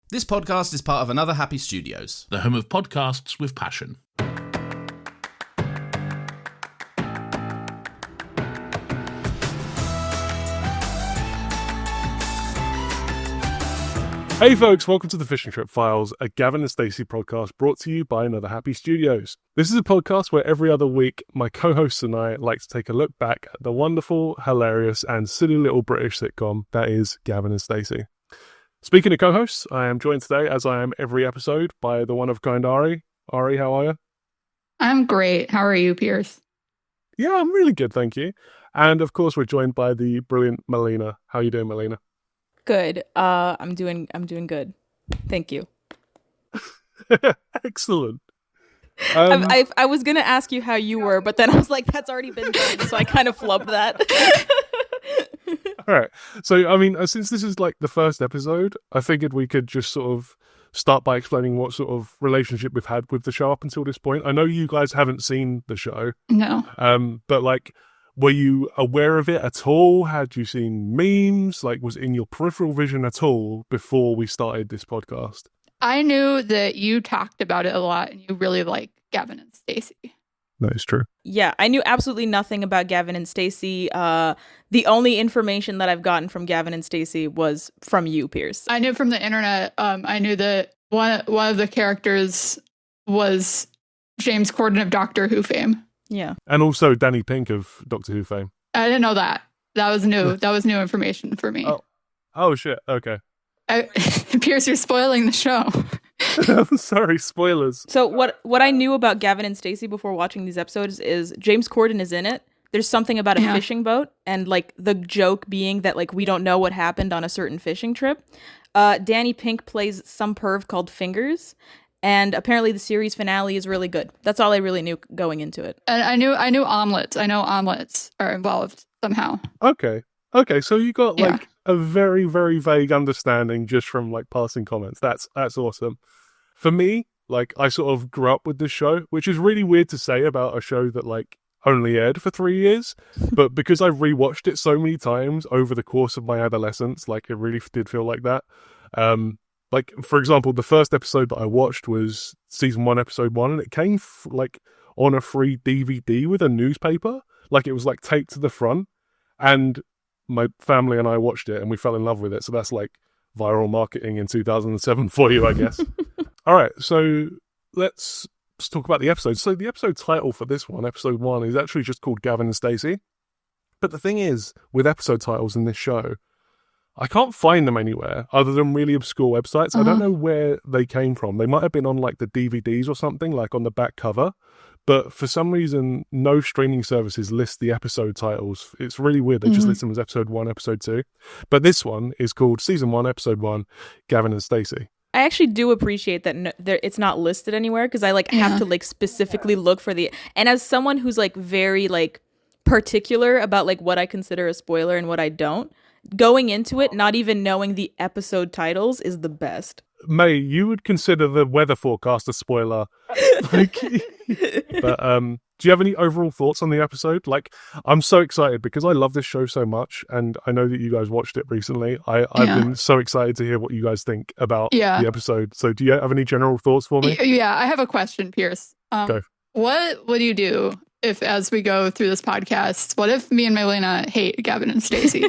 This podcast is part of Another Happy Studios, the home of podcasts with passion. Hey folks, welcome to the Fishing Trip Files, a Gavin and Stacey podcast brought to you by Another Happy Studios. This is a podcast where every other week my co-hosts and I like to take a look back at the wonderful, hilarious and silly little British sitcom that is Gavin and Stacey. Speaking of co-hosts, I am joined today, as I am every episode, by the one of kind Ari. Ari, how are you? I'm great. How are you, Pierce? Yeah, I'm really good, thank you. And of course, we're joined by the brilliant Maylina. How are you doing, Maylina? Good. I'm doing good. Thank you. Excellent. I was gonna ask you how you were, but then I was like, that's already been done, so I kind of flubbed that. All right. So, I mean, since this is like the first episode, I figured we could just sort of start by explaining what sort of relationship we've had with the show up until this point. I know you guys haven't seen the show. No. But like, were you aware of it at all? Had you seen memes? Like, was it in your peripheral vision at all before we started this podcast? I knew that you talked about it a lot and you really like Gavin and Stacey. That is true. Yeah, I knew absolutely nothing about Gavin and Stacey. The only information that I've gotten from Gavin and Stacey was from you, Pierce. I knew from the internet. I knew that one of the characters was James Corden of Doctor Who fame. Yeah. And also Danny Pink of Doctor Who fame. I didn't know that. That was new. That was new information for me. Oh shit. Okay. Pierce, you're spoiling the show. Sorry, spoilers. So what I knew about Gavin and Stacey before watching these episodes is James Corden is in it. There's something about a fishing boat, and like the joke being that like we don't know what happened on a certain fishing trip. Danny Pink plays some perv called Fingers. And apparently the series finale is really good. That's all I really knew going into it. And I knew omelets. I know omelets are involved somehow. Okay. So you got like a very, very vague understanding just from like passing comments. That's awesome. For me, like I sort of grew up with this show, which is really weird to say about a show that like only aired for 3 years. But because I've rewatched it so many times over the course of my adolescence, like it really did feel like that. Like, for example, the first episode that I watched was season 1, episode 1, and it came like on a free DVD with a newspaper. Like, it was like taped to the front, and my family and I watched it, and we fell in love with it. So that's like viral marketing in 2007 for you, I guess. All right, so let's talk about the episode. So the episode title for this one, episode 1, is actually just called Gavin and Stacey. But the thing is, with episode titles in this show, I can't find them anywhere other than really obscure websites. I don't know where they came from. They might have been on like the DVDs or something, like on the back cover. But for some reason, no streaming services list the episode titles. It's really weird. They just list them as episode 1, episode 2. But this one is called season 1, episode 1, Gavin and Stacey. I actually do appreciate that it's not listed anywhere because I like have to like specifically look for the. And as someone who's like very like particular about like what I consider a spoiler and what I don't, going into it, not even knowing the episode titles is the best. May, you would consider the weather forecast a spoiler. Like, but do you have any overall thoughts on the episode? Like, I'm so excited because I love this show so much, and I know that you guys watched it recently. I've been so excited to hear what you guys think about the episode. So do you have any general thoughts for me? Yeah, I have a question, Pierce. Go. What would you do if, as we go through this podcast, what if me and Maylina hate Gavin and Stacey?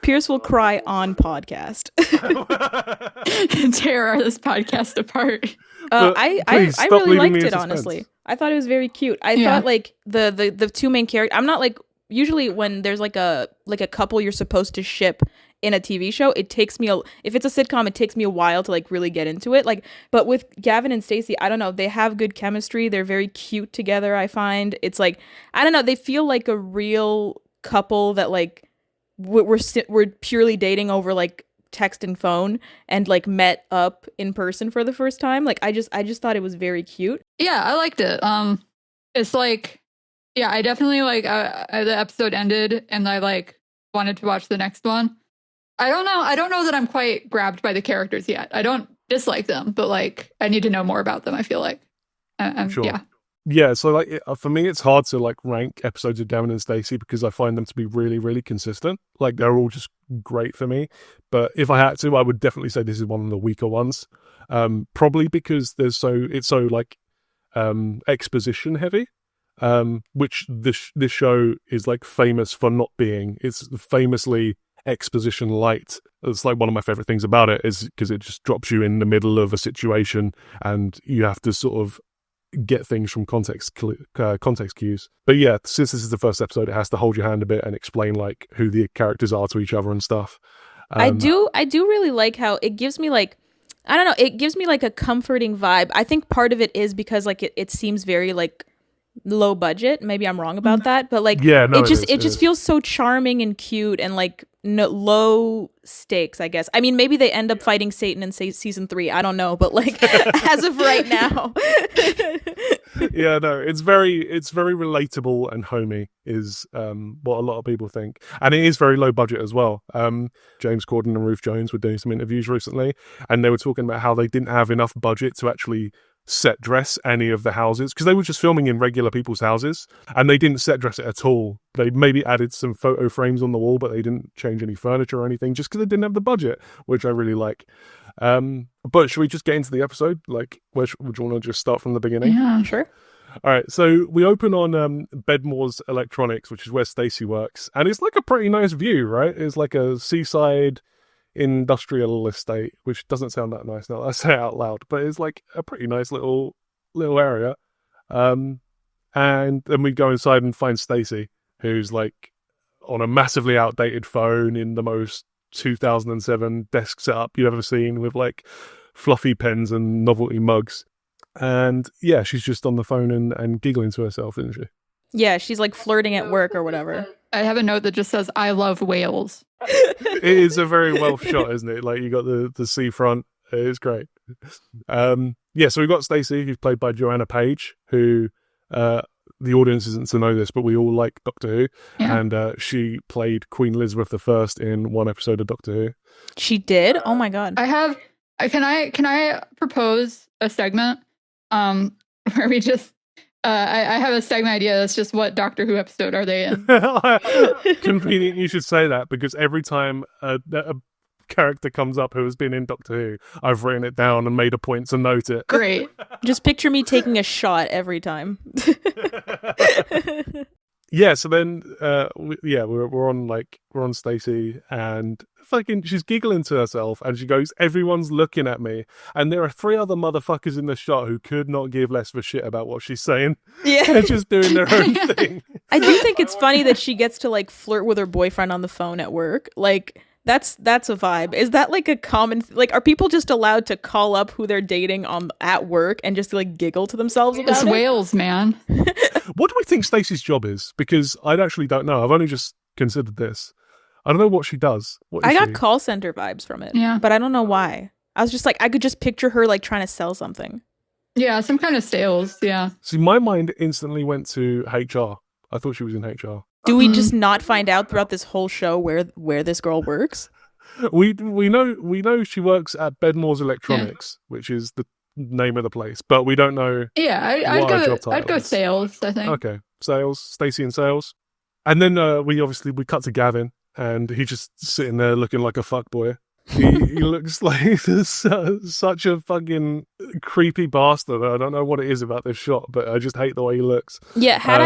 Pierce will cry on podcast. Tear this podcast apart. I really liked it, honestly. I thought it was very cute. I thought like the two main characters. I'm not like, usually when there's like a couple you're supposed to ship in a TV show, it takes me if it's a sitcom, it takes me a while to like really get into it. Like, but with Gavin and Stacey, I don't know, they have good chemistry. They're very cute together. I find it's like, I don't know, they feel like a real couple that like we're purely dating over like text and phone and like met up in person for the first time. Like I just thought it was very cute. Yeah, I liked it. It's like, yeah, I definitely like the episode ended and I like wanted to watch the next one. I don't know that I'm quite grabbed by the characters yet. I don't dislike them, but like I need to know more about them, I feel like. Sure. Yeah. Yeah, so like for me, it's hard to like rank episodes of Gavin and Stacey because I find them to be really, really consistent. Like they're all just great for me. But if I had to, I would definitely say this is one of the weaker ones. Probably because it's so like exposition heavy, which this show is like famous for not being. It's famously exposition light. It's like one of my favorite things about it is because it just drops you in the middle of a situation and you have to sort of get things from context cues. But yeah, since this is the first episode, it has to hold your hand a bit and explain like who the characters are to each other and stuff. I do really like how it gives me like, I don't know, it gives me like a comforting vibe. I think part of it is because like it seems very like low budget. Maybe I'm wrong about that, but like it just feels so charming and cute and like low stakes, I guess. I mean, maybe they end up fighting Satan in season 3. I don't know, but like as of right now. Yeah, no, it's very relatable and homey is what a lot of people think. And it is very low budget as well. James Corden and Ruth Jones were doing some interviews recently and they were talking about how they didn't have enough budget to actually set dress any of the houses because they were just filming in regular people's houses and they didn't set dress it at all. They maybe added some photo frames on the wall, but they didn't change any furniture or anything just because they didn't have the budget, which I really like. But should we just get into the episode? Like, would you want to just start from the beginning? Yeah, sure. All right, so we open on Bedmore's Electronics, which is where Stacey works, and it's like a pretty nice view, right? It's like a seaside industrial estate, which doesn't sound that nice now that I say it out loud, but it's like a pretty nice little area. And then we go inside and find Stacey, who's like on a massively outdated phone in the most 2007 desk setup you've ever seen with like fluffy pens and novelty mugs. And yeah, she's just on the phone and giggling to herself, isn't she? Yeah, she's like flirting at work or whatever. I have a note that just says, I love whales. It is a very well shot, isn't it? Like you got the seafront. It's great. Yeah, so we've got Stacey, who's played by Joanna Page, who the audience isn't to know this, but we all like Doctor Who. Yeah. And she played Queen Elizabeth I in one episode of Doctor Who. She did? Oh my god. Can I propose a segment where we just I have a segment idea that's just what Doctor Who episode are they in? Convenient you should say that, because every time a character comes up who has been in Doctor Who, I've written it down and made a point to note it. Great. Just picture me taking a shot every time. Yeah, so then we're on Stacey, and fucking she's giggling to herself and she goes, everyone's looking at me, and there are 3 other motherfuckers in the shot who could not give less of a shit about what she's saying. Yeah. They're just doing their own thing. I do think it's funny that she gets to like flirt with her boyfriend on the phone at work. Like that's a vibe. Is that like a common like, are people just allowed to call up who they're dating at work and just like giggle to themselves about it's it? Whales, man. What do we think Stacey's job is? Because I actually don't know. I've only just considered this. I don't know what she does. I got call center vibes from it. Yeah. But I don't know why. I was just like, I could just picture her like trying to sell something. Yeah, some kind of sales. Yeah. See, my mind instantly went to HR. I thought she was in HR. Do we just not find out throughout this whole show where this girl works? We know she works at Bedmore's Electronics, which is the name of the place, but we don't know. Yeah, I'd go sales, I think. Okay, sales, Stacey in sales. And then we cut to Gavin, and he's just sitting there looking like a fuckboy. He looks like such a fucking creepy bastard. I don't know what it is about this shot, but I just hate the way he looks. Yeah, had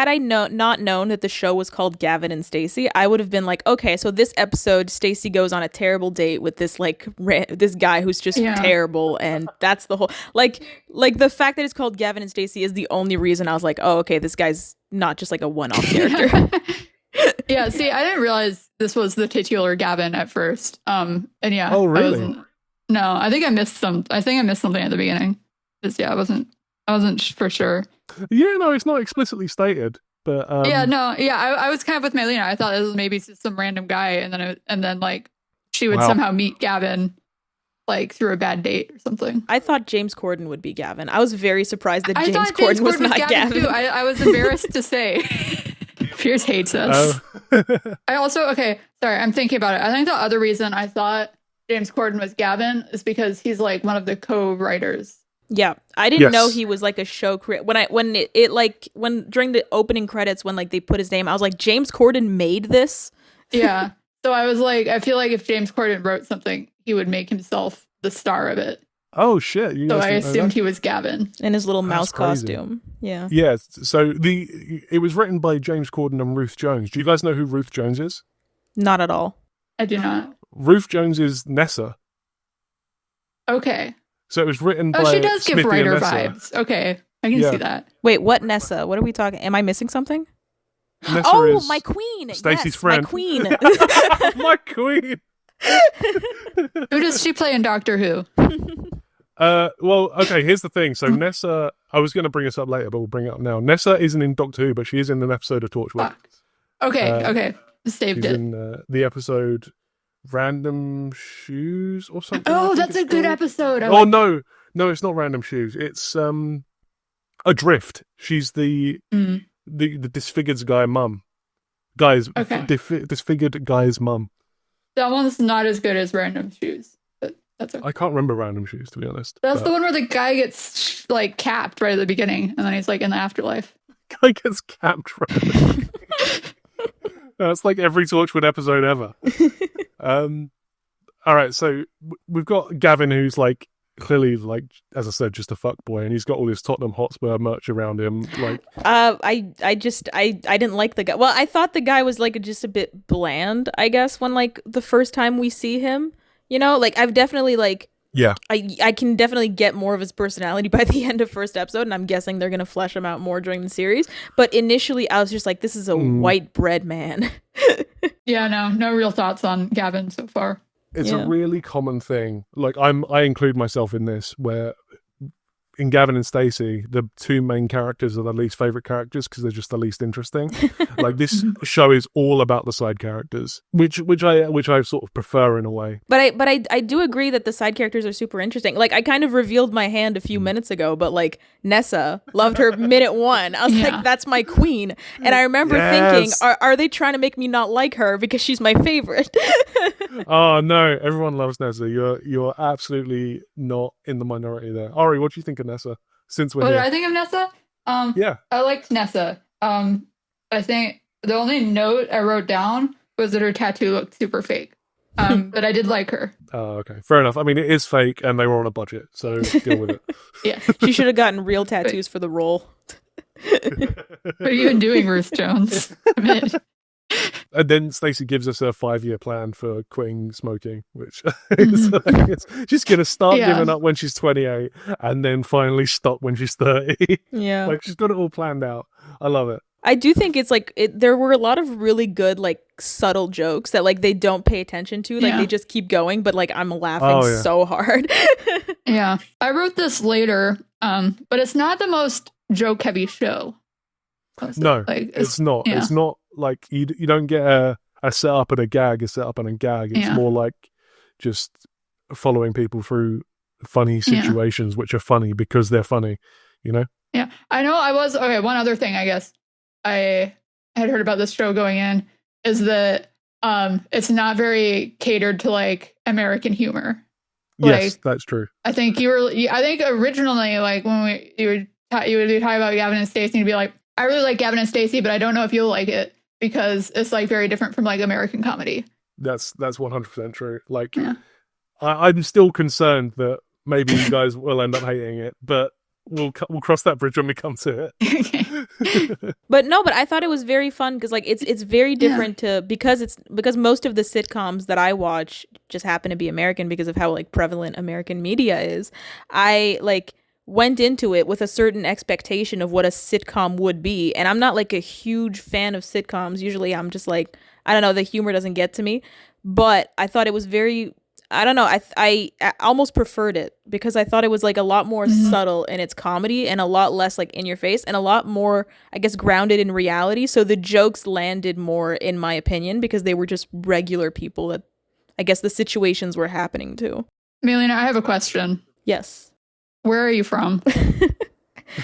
I not known that the show was called Gavin and Stacey, I would have been like, okay, so this episode, Stacey goes on a terrible date with this like this guy who's just terrible, and that's the whole like the fact that it's called Gavin and Stacey is the only reason I was like, oh, okay, this guy's not just like a one-off character. Yeah, see, I didn't realize this was the titular Gavin at first. And yeah. Oh, really? I think I missed something at the beginning. I wasn't for sure. Yeah, no, it's not explicitly stated, but I was kind of with Maylina. I thought it was maybe just some random guy, and then like she would somehow meet Gavin like through a bad date or something. I thought James Corden would be Gavin. I was very surprised that James Corden was not Gavin. Too. I was embarrassed to say. Piers hates us. I also, I'm thinking about it. I think the other reason I thought James Corden was Gavin is because he's like one of the co-writers. Yeah, I didn't know he was like a show creator. When during the opening credits, when like they put his name, I was like, James Corden made this. Yeah. So I was like, I feel like if James Corden wrote something, he would make himself the star of it. Oh shit! So I assumed he was Gavin in his little mouse costume. Yeah. Yeah. So it was written by James Corden and Ruth Jones. Do you guys know who Ruth Jones is? Not at all. I do not. Ruth Jones is Nessa. Okay. So it was written by. Oh, she does Smithy give writer and Nessa. vibes. Okay, I can see that. Wait, what Nessa? What are we talking? Am I missing something? Nessa is my queen. Stacey's friend. My queen. My queen. Who does she play in Doctor Who? Well, okay, here's the thing. So Nessa, I was going to bring this up later, but we'll bring it up now. Nessa isn't in Doctor Who, but she is in an episode of Torchwood. Okay. Saved she's it. in the episode Random Shoes or something. Oh, that's a good episode. No, it's not Random Shoes. It's Adrift. She's the disfigured disfigured guy's mum. That one's not as good as Random Shoes. But that's okay. I can't remember Random Shoes, to be honest. That's the one where the guy gets like capped right at the beginning, and then he's like in the afterlife. Guy gets capped right at the beginning. That's like every Torchwood episode ever. All right, so we've got Gavin, who's like clearly, like, as I said, just a fuckboy, and he's got all this Tottenham Hotspur merch around him. Like, I didn't like the guy. Well, I thought the guy was like just a bit bland, I guess, when like the first time we see him. You know, like I've definitely like. Yeah. I can definitely get more of his personality by the end of first episode, and I'm guessing they're going to flesh him out more during the series. But initially, I was just like, this is a white bread man. Yeah, no real thoughts on Gavin so far. It's a really common thing. Like, I include myself in this, where in Gavin and Stacey, the two main characters are the least favorite characters because they're just the least interesting. Like, this show is all about the side characters, which I sort of prefer in a way. But I do agree that the side characters are super interesting. Like, I kind of revealed my hand a few minutes ago, but like Nessa, loved her minute one. I was like, that's my queen. And I remember thinking, are they trying to make me not like her because she's my favorite? Oh no, everyone loves Nessa. You're absolutely not in the minority there. Ari, what do you think of Nessa? Since we're what here? did I think of Nessa? Yeah, I liked Nessa. I think the only note I wrote down was that her tattoo looked super fake. But I did like her. Oh, okay, fair enough. I mean, it is fake, and they were on a budget, so deal with it. Yeah, she should have gotten real tattoos for the role. What are you even doing, Ruth Jones? And then Stacey gives us a 5-year plan for quitting smoking, which is she's going to start giving up when she's 28 and then finally stop when she's 30. Yeah. Like, she's got it all planned out. I love it. I do think it's like there were a lot of really good like subtle jokes that like they don't pay attention to, like they just keep going, but like I'm laughing so hard. Yeah, I wrote this later, but it's not the most joke heavy show. No, like, it's not. Yeah. It's not like you don't get a setup and a gag, It's more like just following people through funny situations, which are funny because they're funny, you know? Yeah, I know. One other thing, I guess I had heard about this show going in is that it's not very catered to like American humor. Yes, like, that's true. I think originally, like when you would be talking about Gavin and Stacey, and you'd be like, I really like Gavin and Stacey, but I don't know if you'll like it because it's like very different from like American comedy. That's 100% true. Like, I'm still concerned that maybe you guys will end up hating it, but we'll cross that bridge when we come to it. But I thought it was very fun because like it's very different because most of the sitcoms that I watch just happen to be American because of how like prevalent American media is. I like went into it with a certain expectation of what a sitcom would be, and I'm not like a huge fan of sitcoms. Usually I'm just like, I don't know, the humor doesn't get to me, but I thought it was very, I don't know, I almost preferred it because I thought it was like a lot more subtle in its comedy and a lot less like in your face and a lot more, I guess, grounded in reality. So the jokes landed more, in my opinion, because they were just regular people that I guess the situations were happening to. Maylina, I have a question. Yes. Where are you from?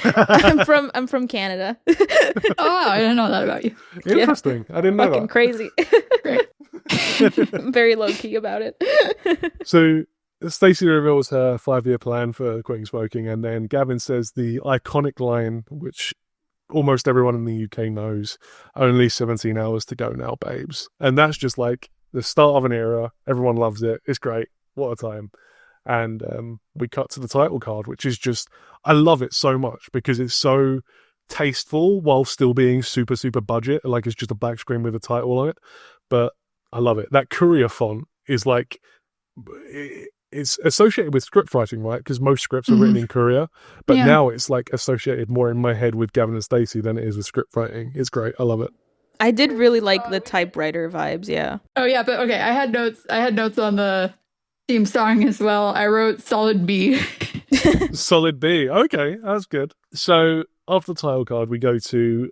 I'm from Canada. Oh wow, I didn't know that about you. Interesting. I didn't know Fucking that. Crazy. Great. I'm very low key about it. So Stacey reveals her 5-year plan for quitting smoking, and then Gavin says the iconic line, which almost everyone in the UK knows, "Only 17 hours to go now, babes." And that's just like the start of an era. Everyone loves it. It's great. What a time. And we cut to the title card, which is just, I love it so much because it's so tasteful while still being super, super budget. Like, it's just a black screen with a title on it. But I love it. That Courier font is like, it's associated with script writing, right? Because most scripts are written in Courier. But now it's like associated more in my head with Gavin and Stacey than it is with script writing. It's great. I love it. I did really like the typewriter vibes, yeah. Oh yeah, but okay, I had notes on the theme song as well. I wrote solid B. Solid B. Okay, that's good. So after the title card, we go to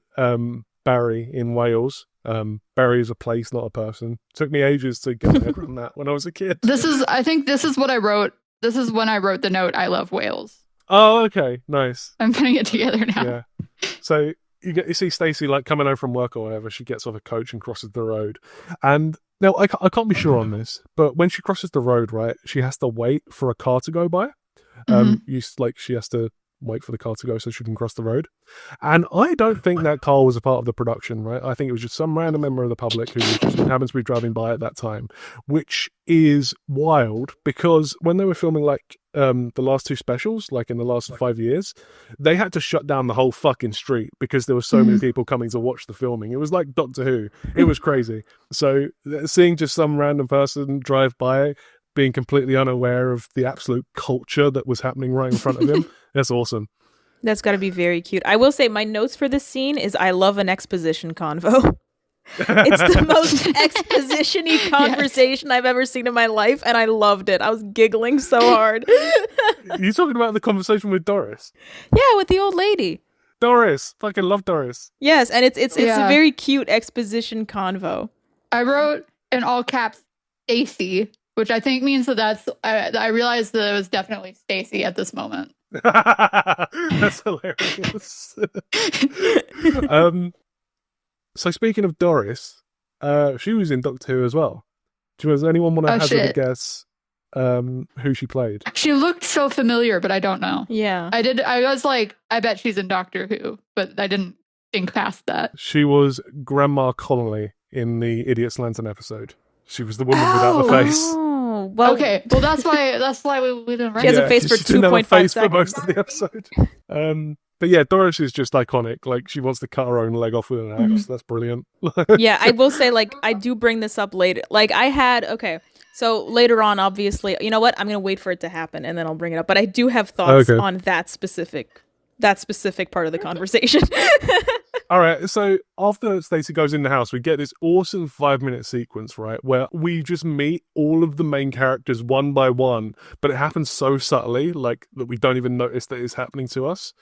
Barry in Wales. Barry is a place, not a person. Took me ages to get my head around that when I was a kid. I think this is what I wrote. This is when I wrote the note, I love Wales. Oh, okay. Nice. I'm putting it together now. Yeah. So you see Stacey like coming home from work or whatever. She gets off a coach and crosses the road. And now I can't be sure on this, but when she crosses the road, right, she has to wait for a car to go by. She has to wait for the car to go so she can cross the road. And I don't think that car was a part of the production, right? I think it was just some random member of the public who just happens to be driving by at that time, which is wild because when they were filming like the last two specials, like in the last 5 years, they had to shut down the whole fucking street because there were so many people coming to watch the filming. It was like Doctor Who. It was crazy. So seeing just some random person drive by being completely unaware of the absolute culture that was happening right in front of him, that's awesome. That's got to be very cute. I will say my notes for this scene is I love an exposition convo. It's the most exposition-y conversation I've ever seen in my life, and I loved it. I was giggling so hard. You talking about the conversation with Doris? Yeah, with the old lady. Doris. Fucking love Doris. Yes, and it's a very cute exposition convo. I wrote in all caps, Stacey, which I think means I realized that it was definitely Stacey at this moment. That's hilarious. So speaking of Doris, she was in Doctor Who as well. Does anyone want to hazard a guess who she played? She looked so familiar, but I don't know. Yeah. I was like, I bet she's in Doctor Who, but I didn't think past that. She was Grandma Connolly in the Idiot's Lantern episode. She was the woman without the face. Oh, well, okay. Well, that's why we didn't. She has a face for 2.5 seconds for most of the episode. But yeah, Doris is just iconic. Like, she wants to cut her own leg off with an axe. That's brilliant. Yeah, I will say, like, I do bring this up later. Like, so later on, obviously, you know what? I'm going to wait for it to happen, and then I'll bring it up. But I do have thoughts on that specific part of the conversation. All right, so after Stacey goes in the house, we get this awesome 5-minute sequence, right, where we just meet all of the main characters one by one, but it happens so subtly, like, that we don't even notice that it's happening to us.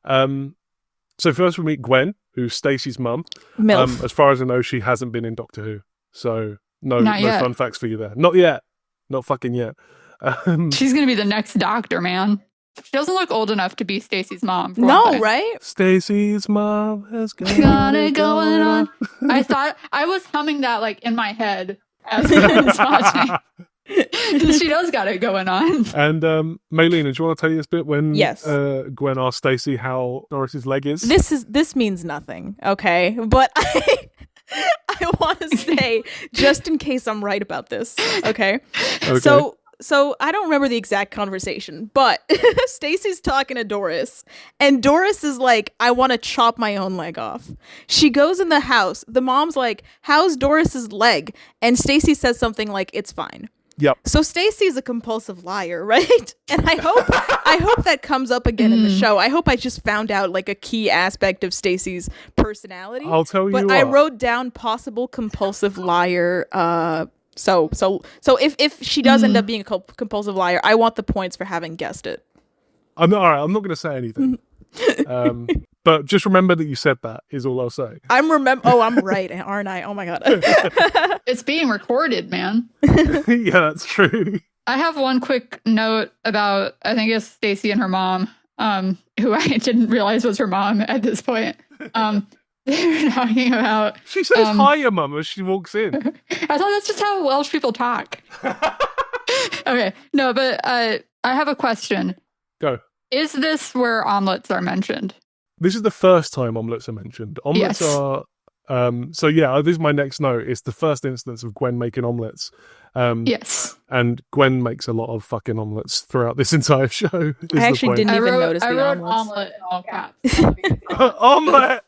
So first we meet Gwen, who's Stacey's mum. MILF. As far as I know, she hasn't been in Doctor Who, so no fun facts for you there. Not yet. Not fucking yet. She's gonna be the next Doctor, man. She doesn't look old enough to be Stacey's mom. No, right? Stacey's mom has got it going on. I thought I was humming that like in my head as I was watching. She does got it going on. And Maylina, do you want to tell you this bit when yes. Gwen asked Stacey how Doris's leg is? This means nothing, okay? But I want to say, just in case I'm right about this, okay? So I don't remember the exact conversation, but Stacey's talking to Doris, and Doris is like, I want to chop my own leg off. She goes in the house. The mom's like, how's Doris's leg? And Stacey says something like, it's fine. Yep. So Stacey's a compulsive liar, right? And I hope that comes up again in the show. I hope I just found out like a key aspect of Stacey's personality. I'll tell you. But I wrote down possible compulsive liar. So if she does end up being a compulsive liar, I want the points for having guessed it. I'm not going to say anything. But just remember that you said that is all I'll say. I'm right, aren't I? Oh my god. It's being recorded, man. Yeah, that's true. I have one quick note about, I think it's Stacey and her mom, who I didn't realize was her mom at this point. They were talking about... She says hi, your mum, as she walks in. I thought that's just how Welsh people talk. Okay, no, but I have a question. Go. Is this where omelets are mentioned? This is the first time omelets are mentioned. Omelets are So yeah, this is my next note. It's the first instance of Gwen making omelettes. Yes. And Gwen makes a lot of fucking omelettes throughout this entire show. I actually didn't even notice the omelets. Omelet in all caps. Omelette!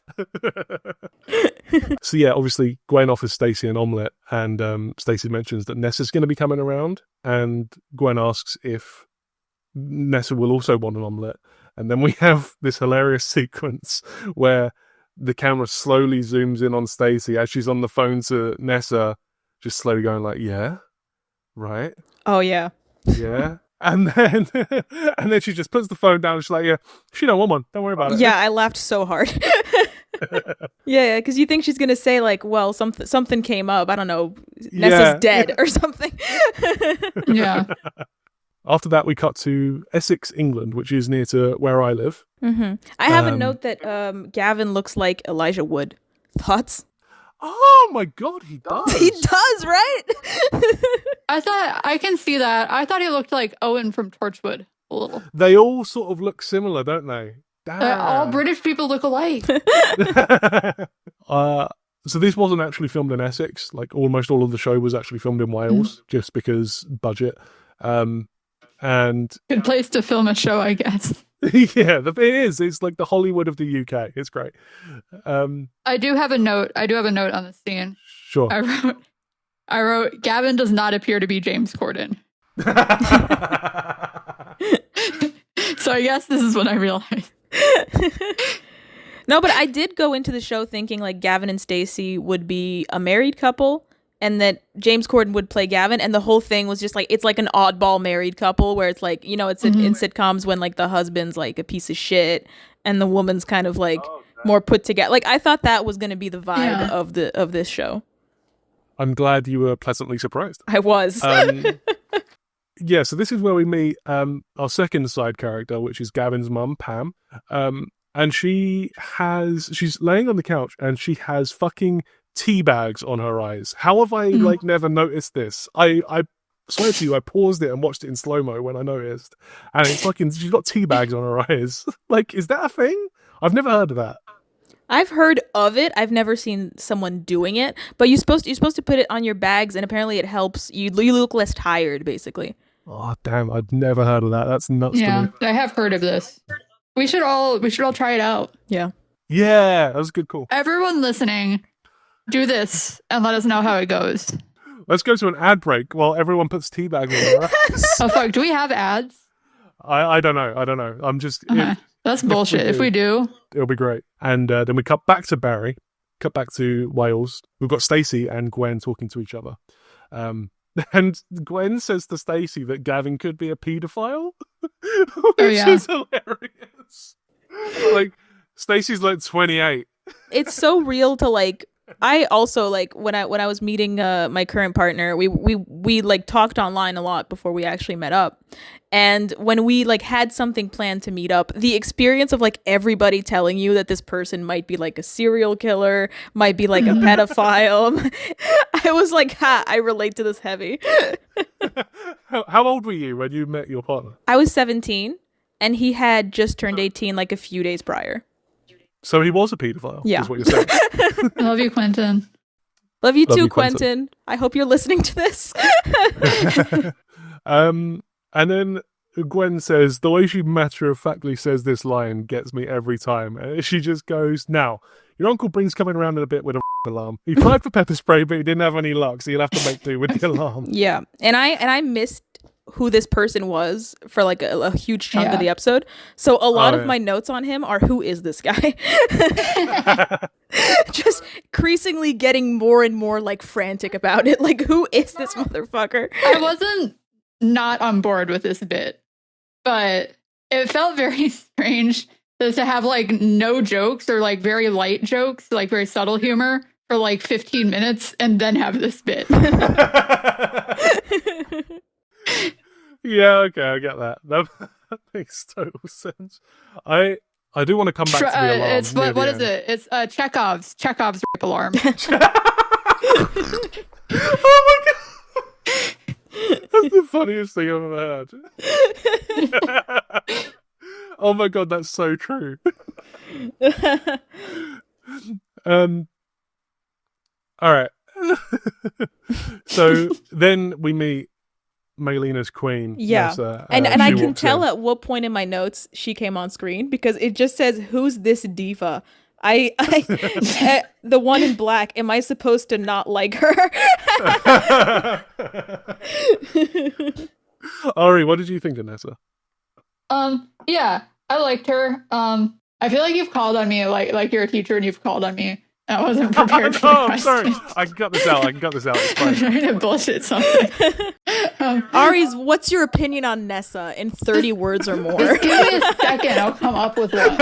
So yeah, obviously Gwen offers Stacey an omelette, and Stacey mentions that Nessa's going to be coming around, and Gwen asks if Nessa will also want an omelette. And then we have this hilarious sequence where the camera slowly zooms in on Stacey as she's on the phone to Nessa, just slowly going like, yeah, right. Oh yeah. Yeah. And then she just puts the phone down and she's like, yeah, she don't want one. Don't worry about it. Yeah, I laughed so hard. Yeah, because you think she's going to say like, well, something came up. I don't know. Nessa's dead or something. Yeah. After that, we cut to Essex, England, which is near to where I live. Mm-hmm. I have a note that Gavin looks like Elijah Wood. Thoughts? Oh my God, he does. He does, right? I can see that. I thought he looked like Owen from Torchwood a little. They all sort of look similar, don't they? All British people look alike. So this wasn't actually filmed in Essex. Like almost all of the show was actually filmed in Wales, just because budget. And good place to film a show, I guess. Yeah, it is. It's like the Hollywood of the UK. It's great. I do have a note on the scene. Sure. I wrote, Gavin does not appear to be James Corden. So I guess this is what I realized. No, but I did go into the show thinking like Gavin and Stacey would be a married couple and that James Corden would play Gavin, and the whole thing was just like, it's like an oddball married couple where it's like, you know, it's in sitcoms when like the husband's like a piece of shit and the woman's kind of like more put together. Like I thought that was going to be the vibe of this show. I'm glad you were pleasantly surprised. I was. Yeah, so this is where we meet our second side character, which is Gavin's mum, Pam. And she's laying on the couch and she has fucking tea bags on her eyes. How have I never noticed this? I swear to you, I paused it and watched it in slow-mo when I noticed. And it's fucking, she's got tea bags on her eyes. Like, is that a thing? I've never heard of that. I've heard of it. I've never seen someone doing it. But you're supposed to put it on your bags, and apparently it helps you look less tired, basically. Oh damn! I've never heard of that. That's nuts. Yeah, to me. I have heard of this. We should all try it out. Yeah. Yeah, that was a good call. Everyone listening, do this and let us know how it goes. Let's go to an ad break while everyone puts tea bags on their eyes. Oh fuck! Do we have ads? I don't know. I'm just. That's bullshit. If we do, it'll be great. And then we cut back to Barry, cut back to Wales. We've got Stacey and Gwen talking to each other. And Gwen says to Stacey that Gavin could be a paedophile, which is hilarious. Like, Stacey's like 28. It's so real to like. I also like when I was meeting my current partner, we like talked online a lot before we actually met up. And when we like had something planned to meet up, the experience of like everybody telling you that this person might be like a serial killer, might be like a pedophile, I was like, I relate to this heavy. How old were you when you met your partner? I was 17 and he had just turned 18 like a few days prior. So he was a paedophile, is what you're saying. I love you, Quentin. Love you too, Quentin. I hope you're listening to this. And then Gwen says, the way she matter-of-factly says this line gets me every time. She just goes, now, your Uncle Bring's coming around in a bit with a alarm. He tried for pepper spray, but he didn't have any luck, so you'll have to make do with the alarm. Yeah, and I missed who this person was for like a huge chunk of the episode. So a lot of my notes on him are, who is this guy? Just increasingly getting more and more like frantic about it. Like, who is this motherfucker? I wasn't not on board with this bit, but it felt very strange to have like no jokes or like very light jokes, like very subtle humor for like 15 minutes and then have this bit. Yeah, okay, I get that. That makes total sense. I do want to come back to the alarm. It's what is it? It's Chekhov's rape alarm. Oh my god! That's the funniest thing I've ever heard. Oh my god, that's so true. All right. So then we meet Maylina's queen. Yeah. Nessa, and I can walks tell in. at what point in my notes she came on screen because it just says, "Who's this diva?" I the one in black. Am I supposed to not like her? Ari, what did you think of Nessa? Yeah, I liked her. I feel like you've called on me, like you're a teacher and you've called on me. I wasn't prepared for the I'm question. sorry. I can cut this out. It's I'm fine. trying to bullshit something. Ari's, what's your opinion on Nessa in 30 words or more? Just give me a second. I'll come up with one.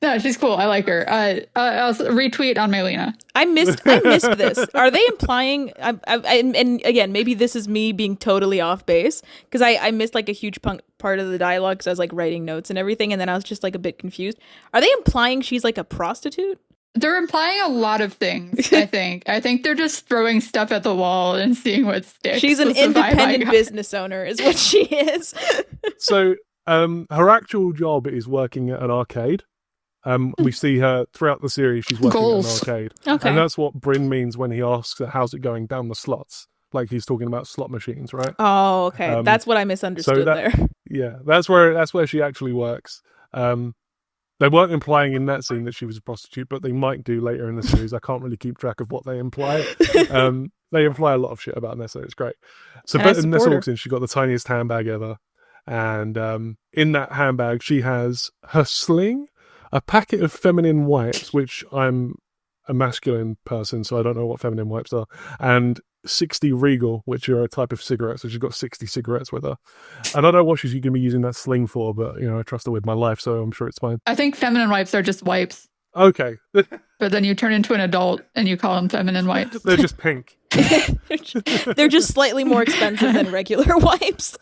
No, she's cool. I like her. I'll retweet on Maylina. I missed this. Are they implying? And again, maybe this is me being totally off base because I missed like a huge part of the dialogue because I was like writing notes and everything, and then I was just like a bit confused. Are they implying she's like a prostitute? They're implying a lot of things. I think they're just throwing stuff at the wall and seeing what sticks. She's an independent business owner, is what she is. So, her actual job is working at an arcade. We see her throughout the series. She's working at an arcade. Okay. And that's what Bryn means when he asks her, how's it going down the slots? Like he's talking about slot machines, right? Oh, okay. That's what I misunderstood there. Yeah, that's where she actually works. They weren't implying in that scene that she was a prostitute, but they might do later in the series. I can't really keep track of what they imply. They imply a lot of shit about Nessa. It's great. So Nessa walks in. She's got the tiniest handbag ever. And in that handbag, she has her sling, a packet of feminine wipes, which I'm a masculine person, so I don't know what feminine wipes are, and 60 Regal, which are a type of cigarette. So she's got 60 cigarettes with her. I don't know what she's going to be using that sling for, but I trust her with my life, so I'm sure it's fine. I think feminine wipes are just wipes. Okay. But then you turn into an adult and you call them feminine wipes. They're just pink. They're just slightly more expensive than regular wipes.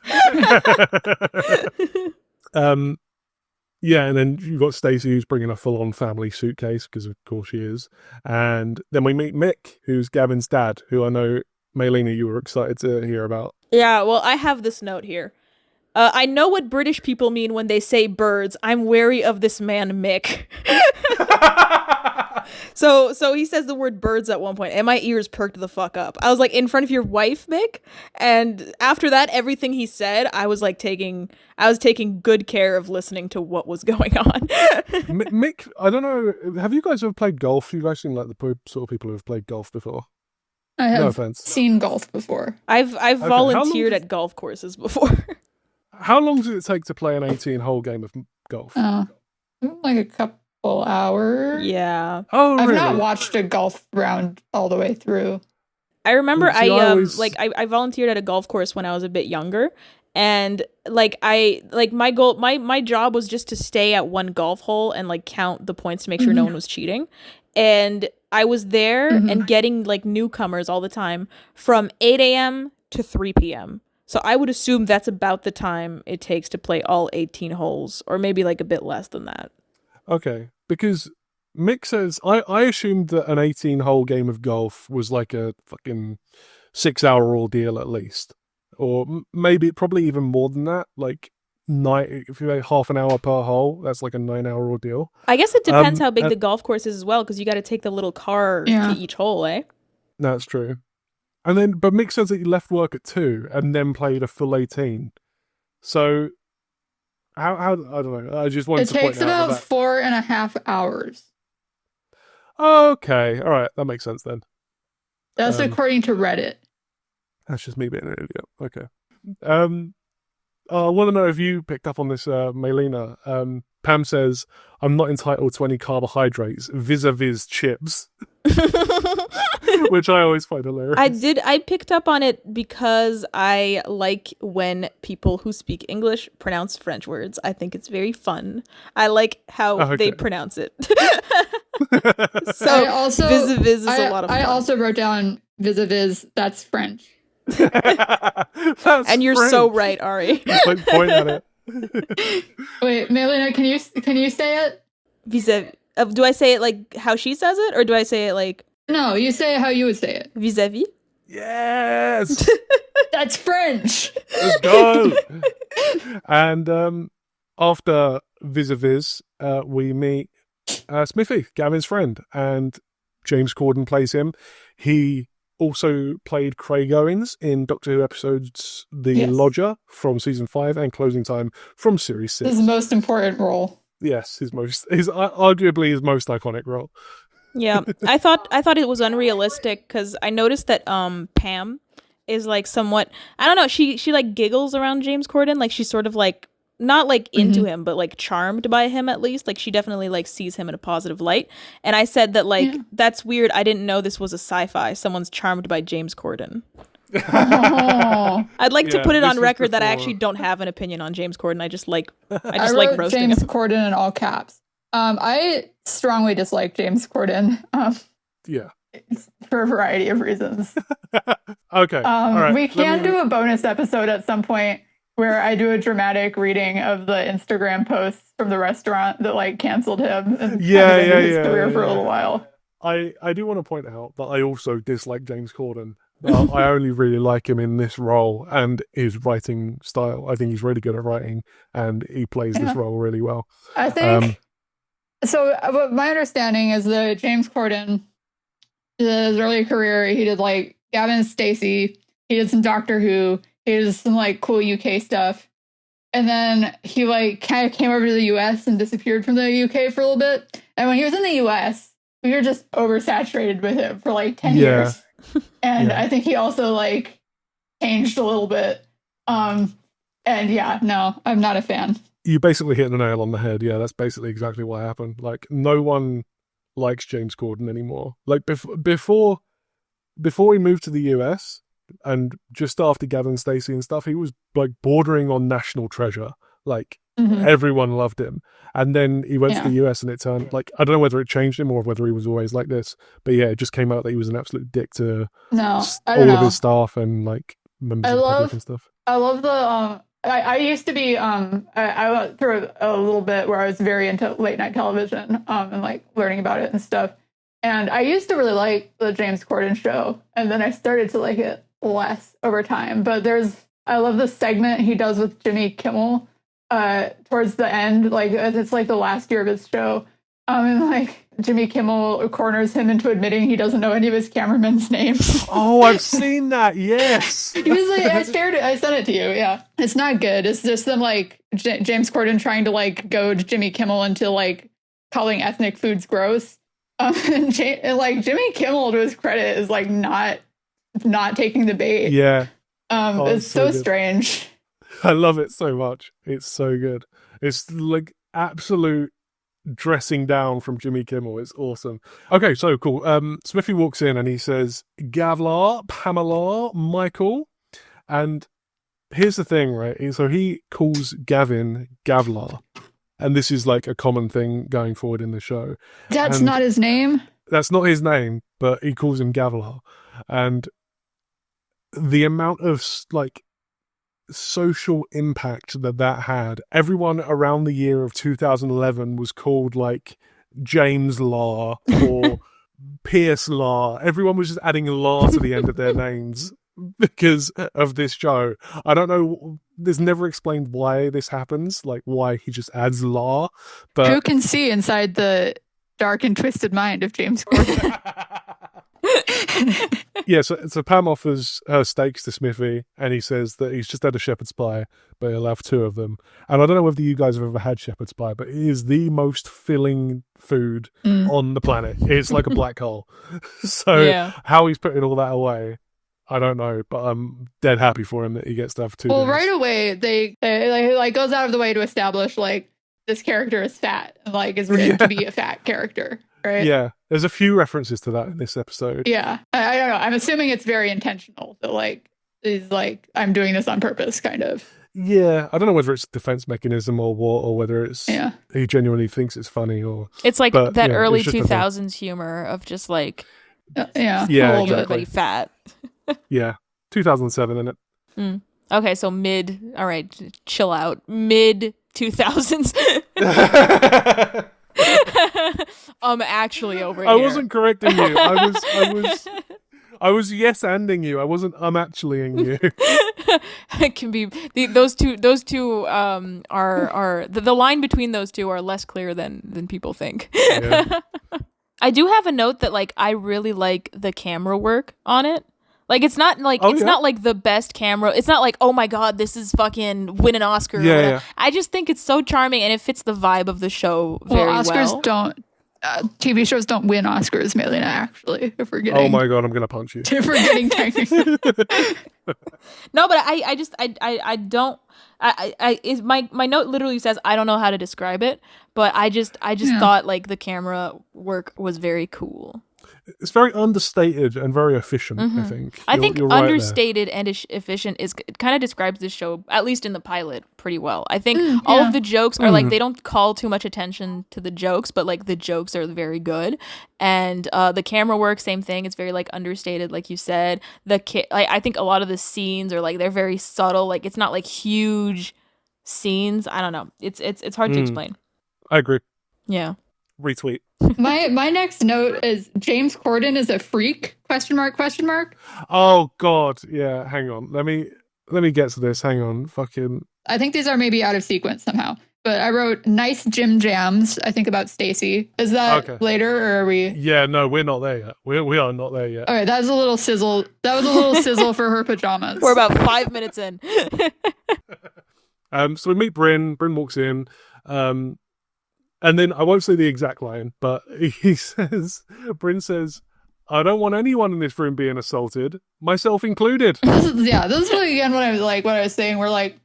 Yeah, and then you've got Stacey, who's bringing a full-on family suitcase, because of course she is. And then we meet Mick, who's Gavin's dad, who I know, Maylina, you were excited to hear about. Yeah, well, I have this note here. I know what British people mean when they say birds. I'm wary of this man, Mick. So he says the word birds at one point, and my ears perked the fuck up. I was like, in front of your wife, Mick? And after that, everything he said, I was taking good care of listening to what was going on. Mick, I don't know, have you guys ever played golf? You guys seem like the sort of people who have played golf before. I have seen golf before. I've volunteered at golf courses before. How long does it take to play an 18-hole game of golf? Like a couple hours. Yeah. Oh, really? I've not watched a golf round all the way through. I remember I volunteered at a golf course when I was a bit younger, and my job was just to stay at one golf hole and count the points to make sure no one was cheating. And I was there and getting newcomers all the time from 8 a.m. to 3 p.m. So I would assume that's about the time it takes to play all 18 holes, or maybe a bit less than that. Okay, because Mick says, I assumed that an 18-hole game of golf was like a fucking 6-hour ordeal at least. Or maybe probably even more than that. If you have half an hour per hole, that's like a 9-hour ordeal. I guess it depends how big the golf course is as well, because you got to take the little car to each hole, eh? That's true. But Mick says that he left work at 2 and then played a full 18. So, how I don't know. I just wanted to point out it takes about 4.5 hours. Okay, all right, that makes sense then. That's according to Reddit. That's just me being an idiot. Okay. I want to know if you picked up on this, Maylina. Pam says, I'm not entitled to any carbohydrates, vis-a-vis chips. Which I always find hilarious. I picked up on it because I like when people who speak English pronounce French words. I think it's very fun. I like how they pronounce it. So vis-a-vis is a lot of fun. I also wrote down vis-a-vis, that's French. And you're French. So right, Ari. Point at it. Wait, Maylina, can you say it? Vis-a-vis. Do I say it how she says it, or do I say it No, you say it how you would say it. Vis-a-vis? Yes! That's French! Let's go! And after vis-a-vis, we meet Smithy, Gavin's friend, and James Corden plays him. He also played Craig Owens in Doctor Who episodes The Lodger from season 5 and Closing Time from series 6. His most important role. Yes, arguably his most iconic role. Yeah, I thought it was unrealistic because I noticed that Pam is like somewhat, I don't know, she like giggles around James Corden, like she's sort of like not like into him, but like charmed by him at least. Like she definitely like sees him in a positive light. And I said that like that's weird. I didn't know this was a sci-fi. Someone's charmed by James Corden. I'd like to put it on record that I actually don't have an opinion on James Corden. I just like roasting James him. Corden in all caps. I strongly dislike James Corden. For a variety of reasons. Okay. All right. We can do a bonus episode at some point where I do a dramatic reading of the Instagram posts from the restaurant that like canceled him and his career for a little while. I do want to point out that I also dislike James Corden. I only really like him in this role and his writing style. I think he's really good at writing and he plays this role really well. I think so. My understanding is that James Corden, his early career, he did like Gavin Stacey, he did some Doctor Who, he did some like cool UK stuff, and then he like kind of came over to the US and disappeared from the UK for a little bit. And when he was in the US, we were just oversaturated with him for like 10 years. And I think he also like changed a little bit. And no, I'm not a fan. You basically hit the nail on the head. Yeah, that's basically exactly what happened. Like no one likes James Corden anymore. Like before he moved to the US and just after Gavin Stacey and stuff, he was like bordering on national treasure. Like everyone loved him. And then he went to the US and it turned like, I don't know whether it changed him or whether he was always like this, but yeah, it just came out that he was an absolute dick to all of his staff and like members of the public and stuff. I love the I used to be I went through a little bit where I was very into late night television and like learning about it and stuff. And I used to really like the James Corden show, and then I started to like it less over time. But I love the segment he does with Jimmy Kimmel towards the end, like it's like the last year of his show. And like Jimmy Kimmel corners him into admitting he doesn't know any of his cameramen's names. Oh, I've seen that. Yes. He was like, I sent it to you. Yeah. It's not good. It's just them like James Corden trying to like goad Jimmy Kimmel into like calling ethnic foods gross. And like Jimmy Kimmel, to his credit, is like not taking the bait. Yeah. It's so strange. I love it so much. It's so good. It's like absolute dressing down from Jimmy Kimmel. It's awesome. Okay, so cool. Smithy walks in and he says, Gavlar, Pamela, Michael. And here's the thing, right? So he calls Gavin Gavlar. And this is like a common thing going forward in the show. That's not his name? That's not his name, but he calls him Gavlar. And the amount of like social impact that had, everyone around the year of 2011 was called like James Law or Pierce Law. Everyone was just adding Law to the end of their names because of this show. I don't know, there's never explained why this happens, like why he just adds Law, but who can see inside the dark and twisted mind of James Corden? Yeah, so Pam offers her steaks to Smithy, and he says that he's just had a shepherd's pie, but he'll have 2 of them. And I don't know whether you guys have ever had shepherd's pie, but it is the most filling food on the planet. It's like a black hole. So how he's putting all that away, I don't know, but I'm dead happy for him that he gets to have 2 days. Right away, they like goes out of the way to establish like this character is fat, and like is written to be a fat character. Right? Yeah, there's a few references to that in this episode. Yeah, I don't know. I'm assuming it's very intentional. That like is like I'm doing this on purpose, kind of. Yeah, I don't know whether it's a defense mechanism or what, or whether it's he genuinely thinks it's funny, or it's like that early 2000s humor of just like everybody fat. Yeah, 2007, isn't it? Okay, so mid. All right, chill out. Mid 2000s. I'm actually over here. I wasn't correcting you. I was yes-anding you. I wasn't actuallying you. It can be those two are the line between those two are less clear than people think. Yeah. I do have a note that like I really like the camera work on it. Like it's not like not like the best camera. It's not like, oh my god, this is fucking win an Oscar. Yeah. I just think it's so charming and it fits the vibe of the show very well. Oscars don't. TV shows don't win Oscars, Maylina. Actually, if we're getting. Oh my god, I'm gonna punch you. If we're getting technical. No, but I don't. My note literally says I don't know how to describe it, but I just thought like the camera work was very cool. It's very understated and very efficient, I think. I think you're right understated and efficient it kind of describes this show, at least in the pilot, pretty well. I think all of the jokes are like, they don't call too much attention to the jokes, but like the jokes are very good. And the camera work, same thing. It's very like understated, like you said. I think a lot of the scenes are like, they're very subtle. Like it's not like huge scenes. I don't know. It's hard to explain. I agree. Yeah. Retweet. My next note is James Corden is a freak? ? Oh god, yeah. Hang on. Let me get to this. Hang on. I think these are maybe out of sequence somehow. But I wrote nice gym jams. I think about Stacey. Is that later or are we? Yeah, no, we're not there yet. We are not there yet. All right, that was a little sizzle. That was a little sizzle for her pajamas. We're about 5 minutes in. So we meet Bryn. Bryn walks in. And then I won't say the exact line, but Bryn says, I don't want anyone in this room being assaulted, myself included. This is really again what I was saying. We're like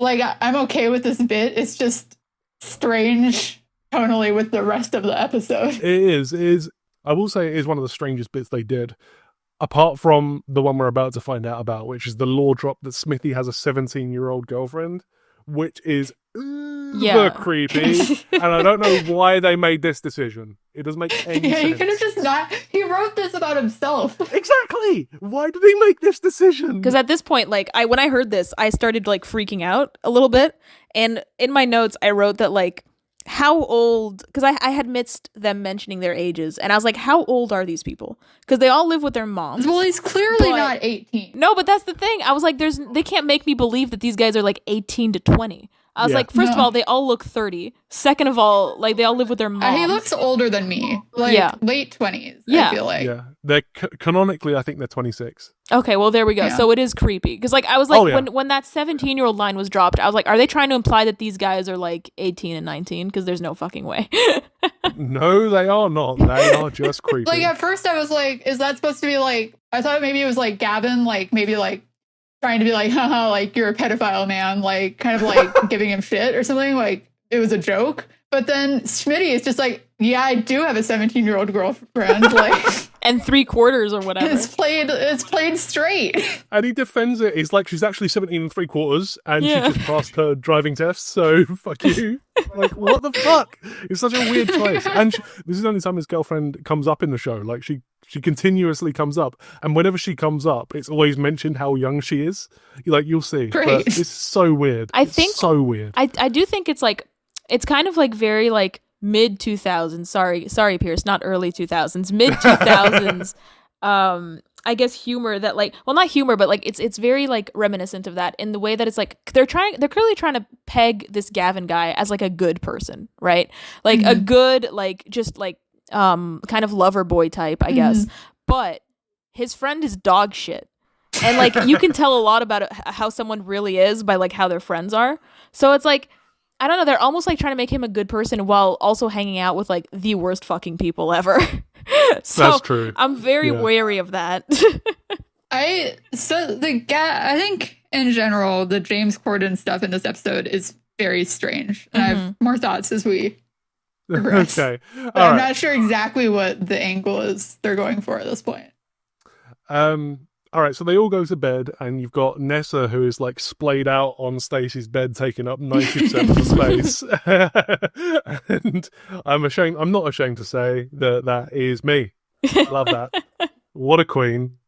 I'm okay with this bit. It's just strange tonally with the rest of the episode. It is. I will say it is one of the strangest bits they did. Apart from the one we're about to find out about, which is the law drop that Smithy has a 17-year-old girlfriend, which is creepy. And I don't know why they made this decision. It doesn't make any sense. He could have just not. He wrote this about himself. Exactly. Why did he make this decision? Because at this point, like, when I heard this, I started like freaking out a little bit. And in my notes, I wrote that like, how old? Because I had missed them mentioning their ages, and I was like, how old are these people? Because they all live with their moms. Well, he's clearly not 18. No, but that's the thing. I was like, they can't make me believe that these guys are like 18 to 20. I was like, first of all, they all look 30. Second of all, like they all live with their moms. He looks older than me, like late 20s. I feel like. Yeah, they're canonically, I think they're 26. Okay, well there we go. Yeah. So it is creepy because like I was like, when that 17-year-old line was dropped, I was like, are they trying to imply that these guys are like 18 and 19? Because there's no fucking way. No, they are not. They are just creepy. Like at first, I was like, is that supposed to be like? I thought maybe it was like Gavin, like maybe like trying to be like, haha, like you're a pedophile, man, like kind of like giving him shit or something, like it was a joke. But then Smitty is just like, yeah, I do have a 17-year-old girlfriend, like, and 3/4 or whatever. It's played straight. And he defends it. He's like, she's actually 17 3/4, and she just passed her driving test. So fuck you. Like, what the fuck? It's such a weird choice. And this is the only time his girlfriend comes up in the show. Like she continuously comes up, and whenever she comes up, it's always mentioned how young she is. You'll see. Great. But it's so weird. I think so weird. I do think it's like, it's kind of like very like mid 2000s. Sorry, Pierce, not early 2000s, mid 2000s. I guess humor that like, well, not humor, but like it's very like reminiscent of that in the way that it's like they're clearly trying to peg this Gavin guy as like a good person, right? Like a good, like just like kind of lover boy type, I guess. But his friend is dog shit. And like you can tell a lot about how someone really is by like how their friends are. So it's like, I don't know, they're almost like trying to make him a good person while also hanging out with like the worst fucking people ever. So that's true. I'm very wary of that. I think in general the James Corden stuff in this episode is very strange. And I have more thoughts as we progress. Okay. I'm not sure exactly what the angle is they're going for at this point. All right, so they all go to bed, and you've got Nessa, who is like splayed out on Stacey's bed, taking up 90% of the space. And I'm not ashamed to say that is me. I love that. What a queen.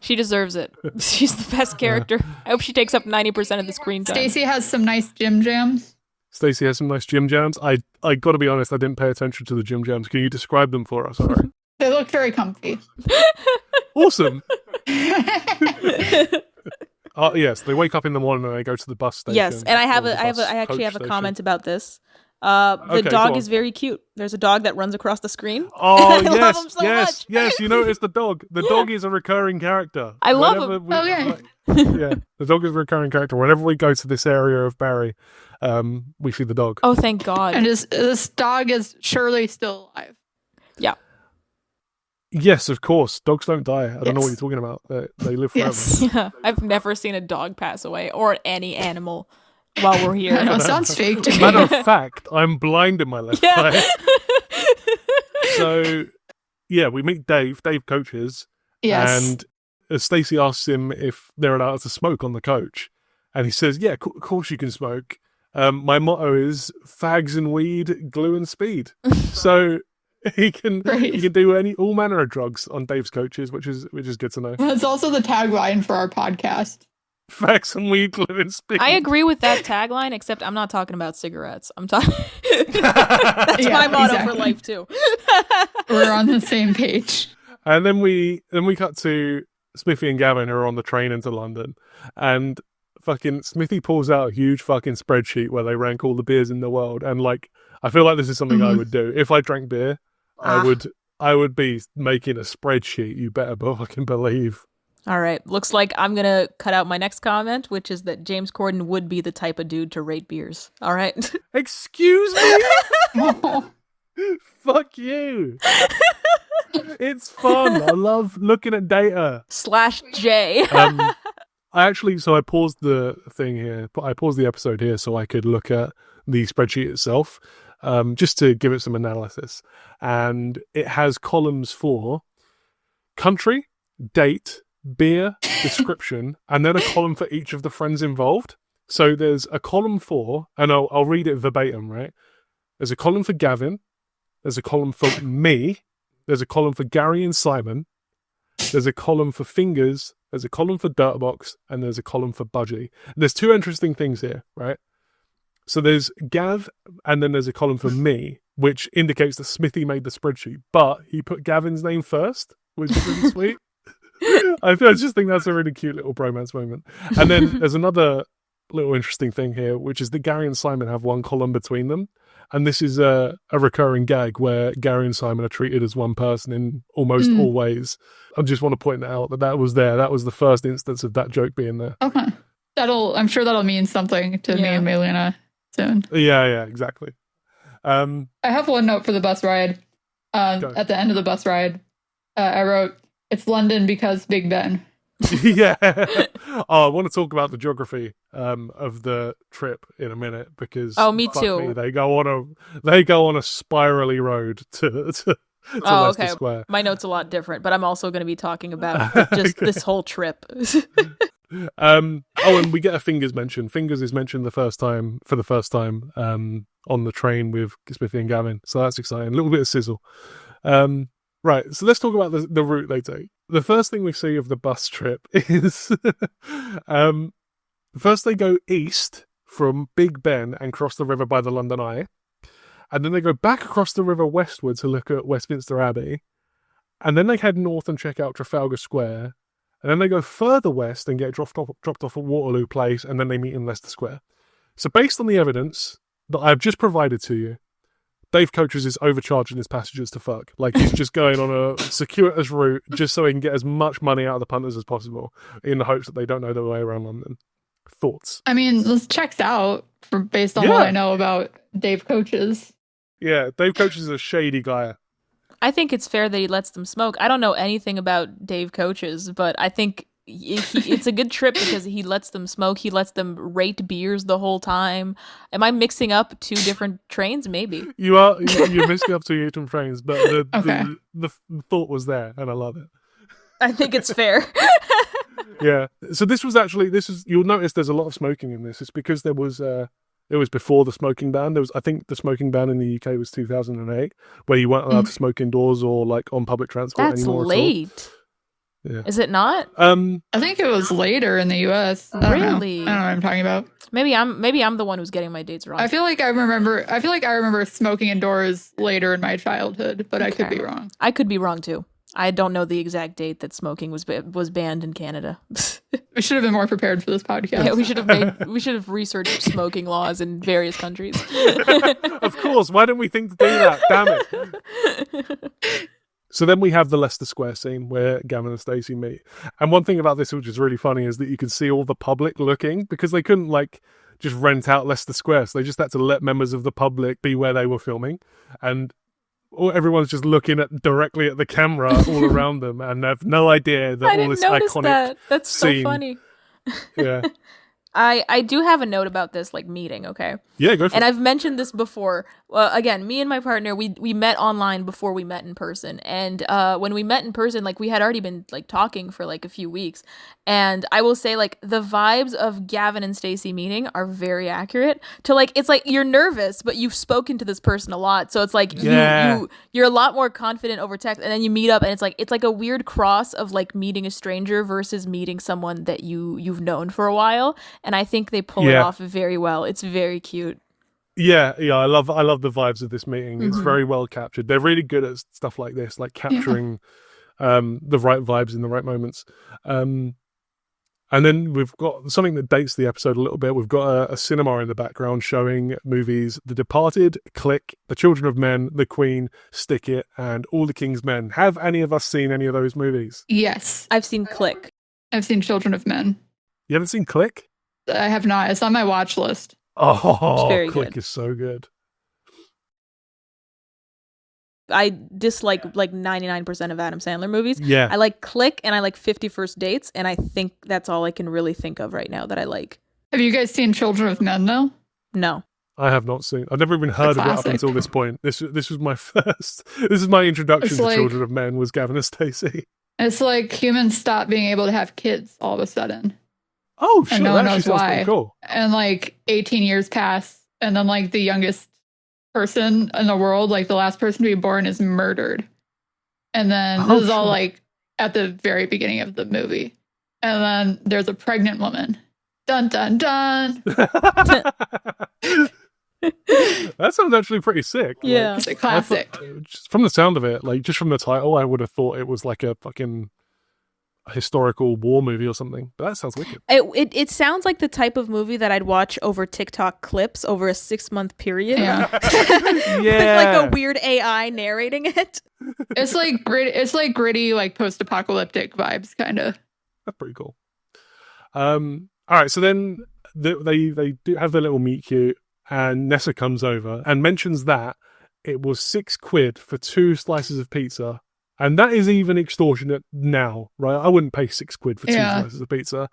She deserves it. She's the best character. I hope she takes up 90% of the screen time. Stacey has some nice gym jams. I got to be honest, I didn't pay attention to the gym jams. Can you describe them for us? Sorry. They look very comfy. Awesome. Yes, they wake up in the morning and they go to the bus station. Yes, and I actually have a comment about this. The dog is very cute. There's a dog that runs across the screen. Oh, I love him so much. Yes. You notice the dog. The dog is a recurring character. I love him. Yeah, the dog is a recurring character. Whenever we go to this area of Barry, we see the dog. Oh, thank God. And this dog is surely still alive. Yeah. Yes, of course. Dogs don't die. I don't know what you're talking about. They live forever. Yes. Yeah. I've never seen a dog pass away or any animal while we're here. I know, it sounds fake to me. Matter of fact, I'm blind in my left eye. So, yeah, we meet Dave. Dave coaches. Yes. And Stacey asks him if they're allowed to smoke on the coach. And he says, yeah, of course you can smoke. My motto is fags and weed, glue and speed. So he can do all manner of drugs on Dave's coaches, which is good to know. That's also the tagline for our podcast. Fags and weed, glue and speed. I agree with that tagline, except I'm not talking about cigarettes. I'm talking. That's my motto for life too. We're on the same page. And then we cut to Smithy and Gavin, who are on the train into London, and fucking Smithy pulls out a huge fucking spreadsheet where they rank all the beers in the world, and like I feel like this is something I would do if I drank beer. I would be making a spreadsheet. You better fucking believe. All right. Looks like I'm going to cut out my next comment, which is that James Corden would be the type of dude to rate beers. All right. Excuse me? Fuck you. It's fun. I love looking at data. /J. I paused the thing here. I paused the episode here so I could look at the spreadsheet itself, just to give it some analysis. And it has columns for country, date, beer, description, and then a column for each of the friends involved. So there's a column for, and I'll read it verbatim, right? There's a column for Gavin. There's a column for me. There's a column for Gary and Simon. There's a column for Fingers. There's a column for Dirtbox. And there's a column for Budgie. There's two interesting things here, right? So there's Gav, and then there's a column for me, which indicates that Smithy made the spreadsheet, but he put Gavin's name first, which is really sweet. I just think that's a really cute little bromance moment. And then there's another little interesting thing here, which is that Gary and Simon have one column between them. And this is a recurring gag where Gary and Simon are treated as one person in almost all ways. I just want to point out that was there. That was the first instance of that joke being there. Okay. I'm sure that'll mean something to me and Maylina soon. Yeah, exactly. I have one note for the bus ride. At the end of the bus ride, I wrote, "It's London because Big Ben." Yeah. I want to talk about the geography of the trip in a minute because me too. They go on a spirally road to Leicester Square. My note's a lot different, but I'm also going to be talking about just this whole trip. And we get a Fingers mention. Fingers is mentioned for the first time on the train with Smithy and Gavin. So that's exciting. A little bit of sizzle. Right, so let's talk about the route they take. The first thing we see of the bus trip is first they go east from Big Ben and cross the river by the London Eye. And then they go back across the river westward to look at Westminster Abbey. And then they head north and check out Trafalgar Square. And then they go further west and get dropped off at Waterloo Place, and then they meet in Leicester Square. So based on the evidence that I've just provided to you, Dave Coaches is overcharging his passengers to fuck. Like, he's just going on a circuitous route just so he can get as much money out of the punters as possible in the hopes that they don't know their way around London. Thoughts? I mean, this checks out based on what I know about Dave Coaches. Yeah, Dave Coaches is a shady guy. I think it's fair that he lets them smoke. I don't know anything about Dave Coaches, but I think it's a good trip because he lets them smoke. He lets them rate beers the whole time. Am I mixing up two different trains? Maybe. You're mixing up two different trains, but the thought was there, and I love it. I think it's fair. Yeah. So you'll notice there's a lot of smoking in this. It's because it was before the smoking ban. I think the smoking ban in the UK was 2008, where you weren't allowed to smoke indoors or like on public transport anymore. That's late. Yeah. Is it not? I think it was later in the US. Really? I don't know what I'm talking about. Maybe I'm the one who's getting my dates wrong. I feel like I remember smoking indoors later in my childhood, but I could be wrong. I could be wrong too. I don't know the exact date that smoking was banned in Canada. We should have been more prepared for this podcast. Yeah, we should have researched smoking laws in various countries. Of course, why didn't we think to do that? Damn it. So then we have the Leicester Square scene where Gavin and Stacey meet. And one thing about this which is really funny is that you can see all the public looking, because they couldn't just rent out Leicester Square, so they just had to let members of the public be where they were filming, and everyone's just looking directly at the camera all around them and have no idea that all this iconic That's scene. So funny. Yeah. I do have a note about this meeting, okay? Yeah, go for it. And I've mentioned this before. Well, again, me and my partner, we met online before we met in person. And when we met in person, we had already been talking for a few weeks. And I will say the vibes of Gavin and Stacey meeting are very accurate to it's you're nervous, but you've spoken to this person a lot. So it's you're a lot more confident over text, and then you meet up and it's a weird cross of meeting a stranger versus meeting someone that you've known for a while. And I think they pull it off very well. It's very cute. Yeah, I love the vibes of this meeting. It's very well captured. They're really good at stuff like this, capturing the right vibes in the right moments. And then we've got something that dates the episode a little bit. We've got a cinema in the background showing movies The Departed, Click, The Children of Men, The Queen, Stick It, and All the King's Men. Have any of us seen any of those movies? Yes. I've seen Click. I've seen Children of Men. You haven't seen Click? I have not. It's on my watch list. Oh, very Click good. Is so good. I dislike 99% of Adam Sandler movies. Yeah. I like Click and I like 50 First Dates, and I think that's all I can really think of right now that I like. Have you guys seen Children of Men, though? No. I have not seen. I've never even heard of it up until this point. This was my first. This is my introduction to Children of Men. Was Gavin and Stacey. It's like humans stop being able to have kids all of a sudden. Oh shit! And no one knows why. Pretty cool. And 18 years pass, and then the youngest person in the world, the last person to be born, is murdered. And then this is all at the very beginning of the movie. And then there's a pregnant woman. Dun dun dun. That sounds actually pretty sick. Yeah, it's a classic. Just from the sound of it, just from the title, I would have thought it was a fucking historical war movie or something. But that sounds wicked. It sounds like the type of movie that I'd watch over TikTok clips over a 6-month period. Yeah. Yeah. With a weird AI narrating it. It's gritty, post-apocalyptic vibes, kind of. That's pretty cool. All right, so then they do have their little meet cute, and Nessa comes over and mentions that it was £6 for 2 slices of pizza. And that is even extortionate now, right? I wouldn't pay £6 for 2 slices of pizza.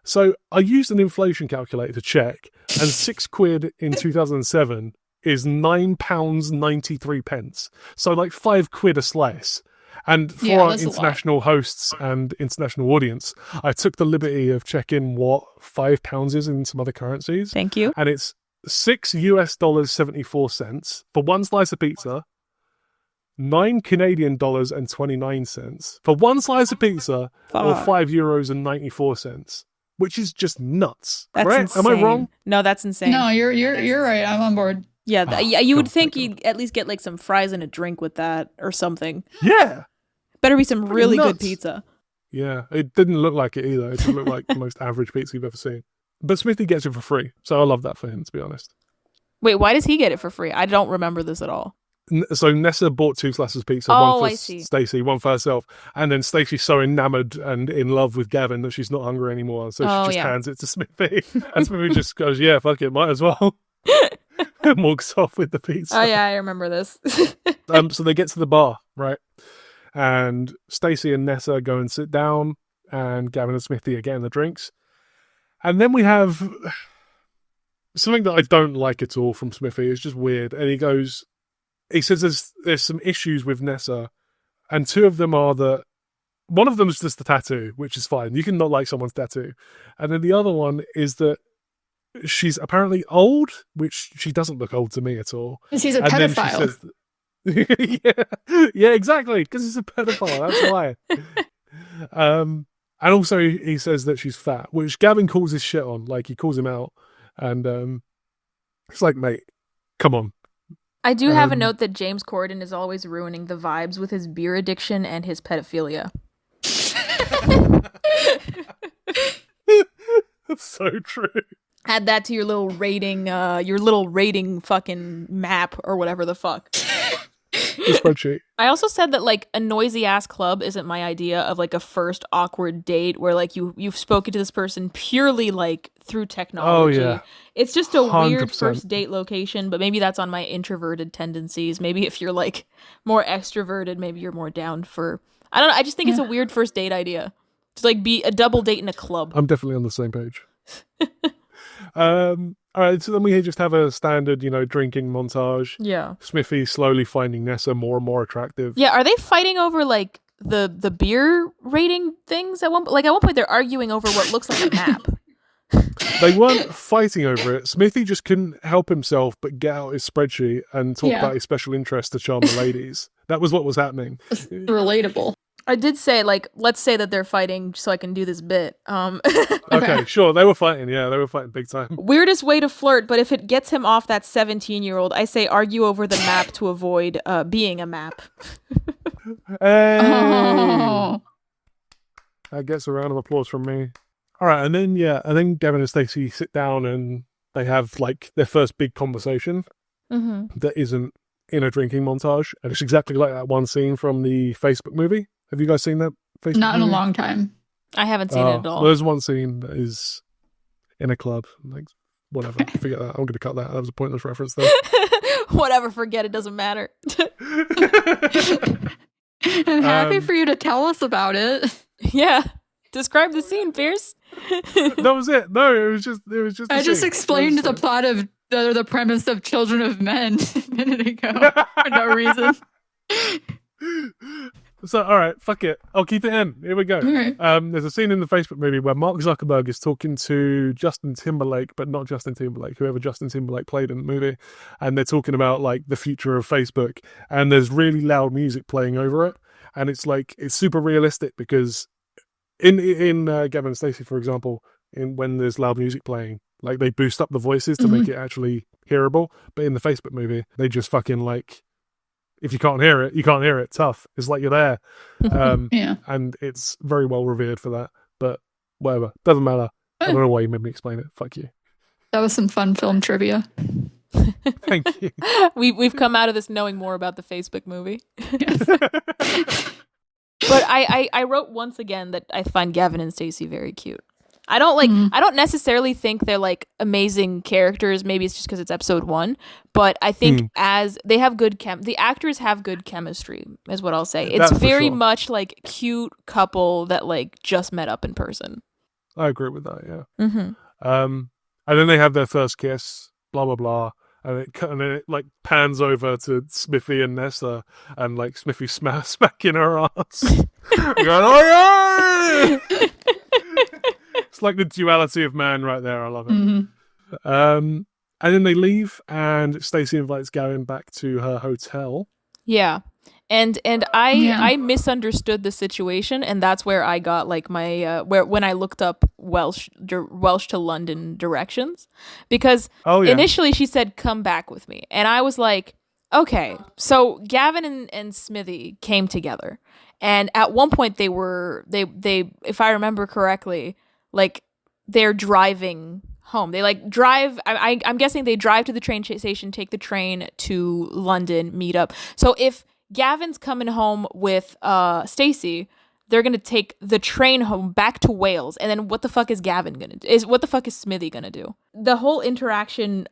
So I used an inflation calculator to check, and £6 in 2007 is £9.93. So £5 a slice. And for our international hosts and international audience, I took the liberty of checking what £5 is in some other currencies. Thank you. And it's $6.74 for 1 slice of pizza. $9 Canadian and 29 cents for 1 slice of pizza, or €5.94, which is just nuts. That's right? insane. Am I wrong? No, that's insane. No, you're right. I'm on board. Yeah, you would think you'd at least get some fries and a drink with that or something. Yeah, better be some really good pizza. Yeah, it didn't look like it either. It didn't look like the most average pizza you've ever seen. But Smithy gets it for free, so I love that for him, to be honest. Wait, why does he get it for free? I don't remember this at all. So Nessa bought 2 slices of pizza, one for Stacey, one for herself, and then Stacey's so enamored and in love with Gavin that she's not hungry anymore, so she just hands it to Smithy, and Smithy just goes, "Yeah, fuck it, might as well," and walks off with the pizza. Oh yeah, I remember this. So they get to the bar, right, and Stacey and Nessa go and sit down, and Gavin and Smithy are getting the drinks, and then we have something that I don't like at all from Smithy. It's just weird, and he says there's some issues with Nessa, and 2 of them are that one of them is just the tattoo, which is fine. You can not like someone's tattoo. And then the other one is that she's apparently old, which she doesn't look old to me at all. Because he's a pedophile. Yeah, exactly. Because he's a pedophile. That's why. And also he says that she's fat, which Gavin calls his shit on. He calls him out. And it's like, mate, come on. I do have a note that James Corden is always ruining the vibes with his beer addiction and his pedophilia. That's so true. Add that to your little rating fucking map or whatever the fuck. The spreadsheet. I also said that like a noisy ass club isn't my idea of like a first awkward date where like you've spoken to this person purely like through technology. Oh, yeah. It's just a 100%. Weird first date location, but maybe that's on my introverted tendencies. Maybe if you're like more extroverted, maybe you're more down for, I don't know. I just think it's a weird first date idea. To like be a double date in a club. I'm definitely on the same page. All right, so then we just have a standard, drinking montage. Yeah. Smithy slowly finding Nessa more and more attractive. Yeah, are they fighting over like the beer rating things at one point they're arguing over what looks like a map. They weren't fighting over it. Smithy just couldn't help himself but get out his spreadsheet and talk about his special interest to charm the ladies. That was what was happening. It's relatable. I did say, like, let's say that they're fighting so I can do this bit. Okay, sure. They were fighting. Yeah, they were fighting big time. Weirdest way to flirt, but if it gets him off that 17-year-old, I say argue over the map to avoid being a map. Hey! Oh. That gets a round of applause from me. All right, and then Gavin and Stacey sit down and they have, like, their first big conversation that isn't in a drinking montage. And it's exactly like that one scene from the Facebook movie. Have you guys seen that Facebook Not in movie? a long time. I haven't seen it at all. There's one scene that is in a club. Like, whatever. Forget that. I'm going to cut that. That was a pointless reference there. Whatever. Forget it. Doesn't matter. I'm happy for you to tell us about it. Yeah. Describe the scene, Pierce. That was it. No, it was just. I just explained the plot of the premise of Children of Men a minute ago for no reason. So, all right, fuck it. I'll keep it in. Here we go. Right. There's a scene in the Facebook movie where Mark Zuckerberg is talking to Justin Timberlake, but not Justin Timberlake, whoever Justin Timberlake played in the movie. And they're talking about, like, the future of Facebook. And there's really loud music playing over it. And it's, like, it's super realistic because in Gavin and Stacey, for example, when there's loud music playing, like, they boost up the voices to make it actually hearable. But in the Facebook movie, they just fucking, like, if you can't hear it, you can't hear it. Tough. It's like you're there. And it's very well revered for that. But whatever. Doesn't matter. I don't know why you made me explain it. Fuck you. That was some fun film trivia. Thank you. We've come out of this knowing more about the Facebook movie. But I wrote once again that I find Gavin and Stacey very cute. I don't necessarily think they're like amazing characters. Maybe it's just because it's episode 1, but I think as they have good the actors have good chemistry is what I'll say. It's very much like cute couple that like just met up in person. I agree with that. Yeah. Mm-hmm. And then they have their first kiss. Blah blah blah. And then it like pans over to Smithy and Nessa, and like Smithy smacking her ass. Going, oh yeah! It's like the duality of man right there. I love it. Mm-hmm. And then they leave, and Stacey invites Gavin back to her hotel. Yeah. And I misunderstood the situation, and that's where I got like my when I looked up Welsh to London directions, because initially she said come back with me, and I was like, okay, so Gavin and Smithy came together, and at one point they if I remember correctly, like they're driving home. They like drive. I'm guessing they drive to the train station, take the train to London, meet up. So if Gavin's coming home with Stacey, they're gonna take the train home back to Wales, and then what the fuck is Gavin gonna do? What the fuck is Smithy gonna do? The whole interaction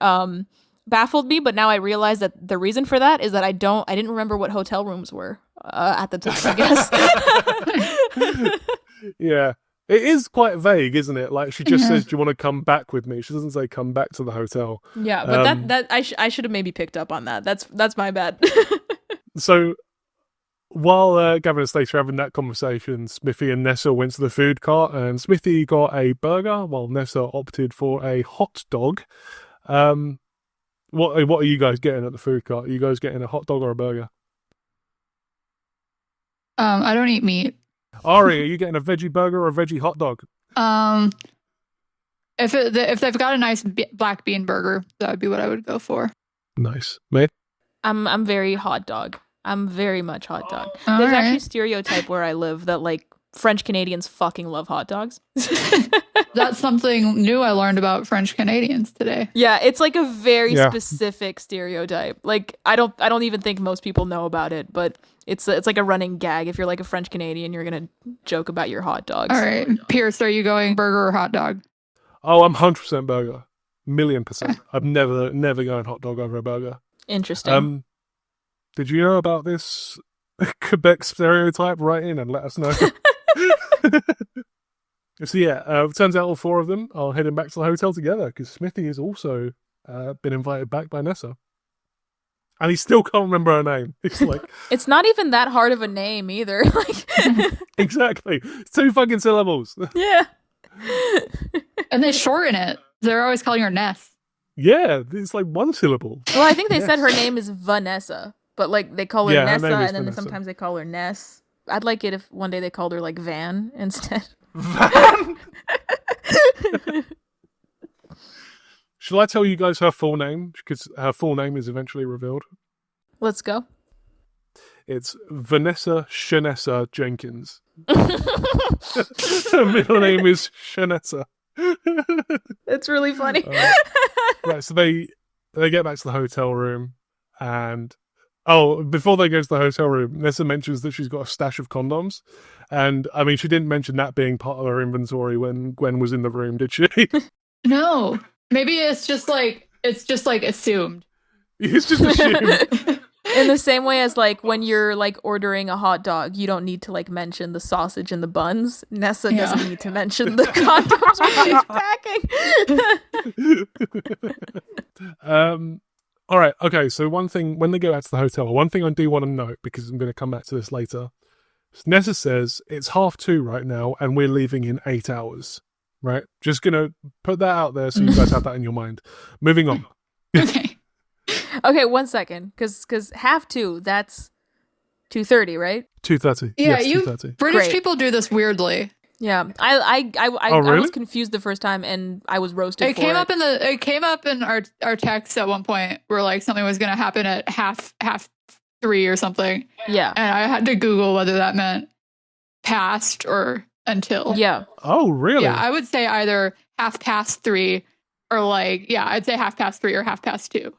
baffled me, but now I realize that the reason for that is that I didn't remember what hotel rooms were at the time, I guess. Yeah. It is quite vague, isn't it? Like, she just says, do you want to come back with me? She doesn't say come back to the hotel. Yeah, but that I should have maybe picked up on that. That's my bad. So, while Gavin and Stacey are having that conversation, Smithy and Nessa went to the food cart, and Smithy got a burger, while Nessa opted for a hot dog. What are you guys getting at the food cart? Are you guys getting a hot dog or a burger? I don't eat meat. Ari, are you getting a veggie burger or a veggie hot dog? If they've got a nice black bean burger, that would be what I would go for. Nice. Mate? I'm very hot dog. I'm very much hot dog. All There's right. actually a stereotype where I live that like French Canadians fucking love hot dogs. That's something new I learned about French Canadians today. Yeah, it's like a very specific stereotype. Like I don't even think most people know about it, but it's like a running gag. If you're like a French Canadian, you're gonna joke about your hot dogs. All right, Pierce, are you going burger or hot dog? Oh, I'm 100% burger, 1,000,000%. I'm never going hot dog over a burger. Interesting. Did you know about this Quebec stereotype? Write in and let us know. So yeah, it turns out all four of them are heading back to the hotel together because Smithy has also been invited back by Nessa. And he still can't remember her name. It's like it's not even that hard of a name either. exactly. It's 2 fucking syllables. Yeah. And they shorten it. They're always calling her Ness. Yeah, it's like 1 syllable. Well, I think they said her name is Vanessa, but like they call her Nessa, and then Vanessa. sometimes they call her Ness. I'd like it if one day they called her like Van instead. Van? Shall I tell you guys her full name? Because her full name is eventually revealed. Let's go. It's Vanessa Shanessa Jenkins. Her middle name is Shanessa. It's really funny. Right, so they get back to the hotel room, and before they go to the hotel room, Nessa mentions that she's got a stash of condoms, and I mean, she didn't mention that being part of her inventory when Gwen was in the room, did she? No, maybe it's just like assumed. It's just assumed. In the same way as like when you're like ordering a hot dog, you don't need to like mention the sausage and the buns. Nessa doesn't need to mention the condoms when she's packing. All right, okay. So one thing when they go out to the hotel, one thing I do want to note because I'm going to come back to this later. Nessa says it's 2:30 right now, and we're leaving in 8 hours. Right, just gonna put that out there so you guys have that in your mind. Moving on. Okay. Okay, 1 second, because 2:30, that's 2:30, right? 2:30. Yeah, yes, you 2:30. British Great. people do this weirdly. Yeah, I really? was confused the first time, and I was roasted. It came up in our text at one point where like something was going to happen at half 3 or something. Yeah, and I had to Google whether that meant past or until. Yeah. Oh, really? Yeah, I would say either 3:30 or like I'd say 3:30 or 2:30.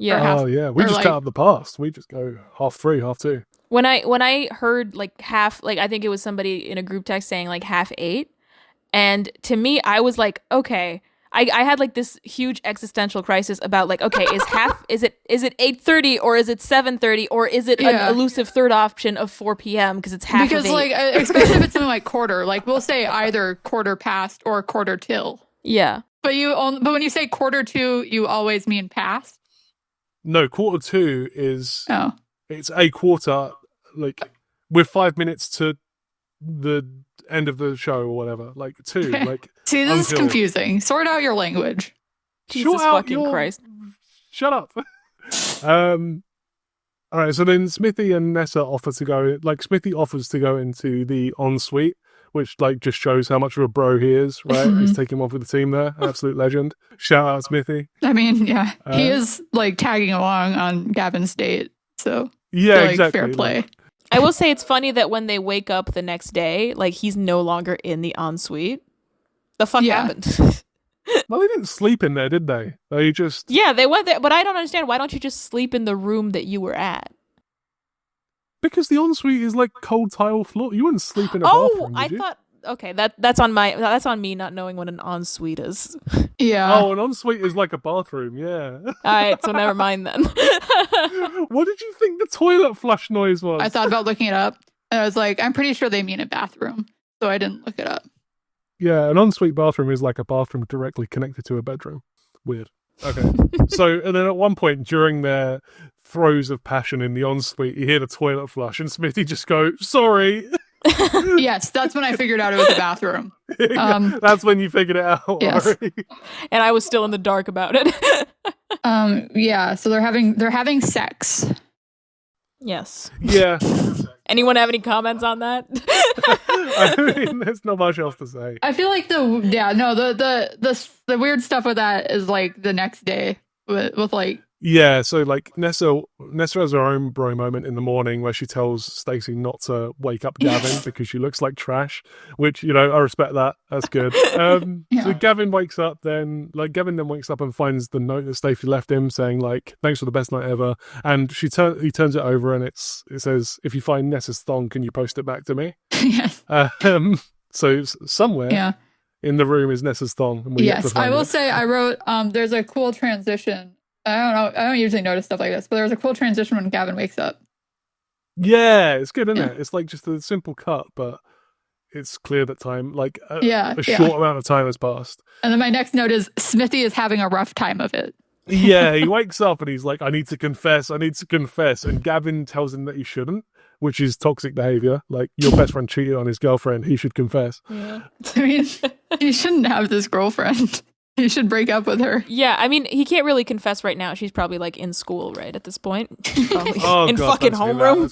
Yeah. Oh, yeah. We just like, cut up the past. We just go 3:30, 2:30. When I heard like half, like I think it was somebody in a group text saying like 7:30, and to me I was like, okay, I had like this huge existential crisis about like, okay, is it 8:30 or is it 7:30 or is it an elusive third option of 4 p.m. because it's half because of 8. like especially if it's something like quarter, like we'll say either quarter past or quarter till. Yeah, but when you say 1:45, you always mean past. No, 1:45 is it's a quarter, like with 5 minutes to the end of the show or whatever. Like 2, like see, this is confusing. Sort out your language. Jesus fucking Christ! Shut up. All right, so then Smithy and Nessa offer to go. Like Smithy offers to go into the ensuite, which like just shows how much of a bro he is. Right, he's taking one for the team there. Absolute legend. Shout out Smithy. I mean, yeah, he is like tagging along on Gavin's date, so yeah, like, exactly. Fair play. Like, I will say it's funny that when they wake up the next day, like he's no longer in the ensuite. The fuck happened? Well, they didn't sleep in there, did they? They just they went there, but I don't understand. Why don't you just sleep in the room that you were at? Because the ensuite is like cold tile floor. You wouldn't sleep in a bathroom. I thought. Okay, that's on me not knowing what an ensuite is. Yeah. Oh, an ensuite is like a bathroom. Yeah. All right, so never mind then. What did you think the toilet flush noise was? I thought about looking it up, and I was like, I'm pretty sure they mean a bathroom, so I didn't look it up. Yeah, an ensuite bathroom is like a bathroom directly connected to a bedroom. Weird. Okay. So, and then at one point during their throes of passion in the ensuite, you hear the toilet flush, and Smithy just go, "Sorry." Yes, that's when I figured out it was a bathroom. That's when you figured it out. Yes. And I was still in the dark about it. Yeah, so they're having sex. Yes. Yeah. Anyone have any comments on that? I mean, there's not much else to say. I feel like the weird stuff with that is like the next day with like Yeah, so like Nessa has her own bro moment in the morning where she tells Stacey not to wake up Gavin because she looks like trash, which, I respect that. That's good. So Gavin wakes up Gavin then wakes up and finds the note that Stacey left him saying like, thanks for the best night ever. And he turns it over and it says, if you find Nessa's thong, can you post it back to me? Yes. So somewhere in the room is Nessa's thong. And yes, I will say I wrote, there's a cool transition. I don't know. I don't usually notice stuff like this, but there was a cool transition when Gavin wakes up. Yeah, it's good, isn't it? It's like just a simple cut, but it's clear that time, like a short amount of time has passed. And then my next note is Smithy is having a rough time of it. Yeah, he wakes up and he's like, I need to confess. And Gavin tells him that he shouldn't, which is toxic behavior. Like, your best friend cheated on his girlfriend. He should confess. Yeah. I mean, he shouldn't have this girlfriend. He should break up with her. Yeah, I mean, he can't really confess right now. She's probably like in school, right, at this point. She's probably in fucking homeroom.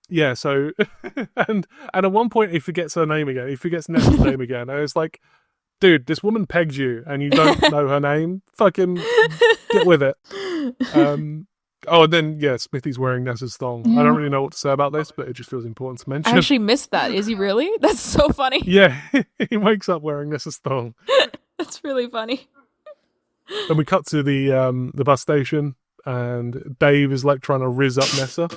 Yeah, so and at one point he forgets her name again. He forgets Nessa's name again. And it's like, dude, this woman pegged you and you don't know her name. Fucking get with it. And then Smithy's wearing Nessa's thong. I don't really know what to say about this, but it just feels important to mention. I actually missed that. Is he really? That's so funny. Yeah, he wakes up wearing Nessa's thong. That's really funny. And we cut to the bus station, and Dave is like trying to rizz up Nessa.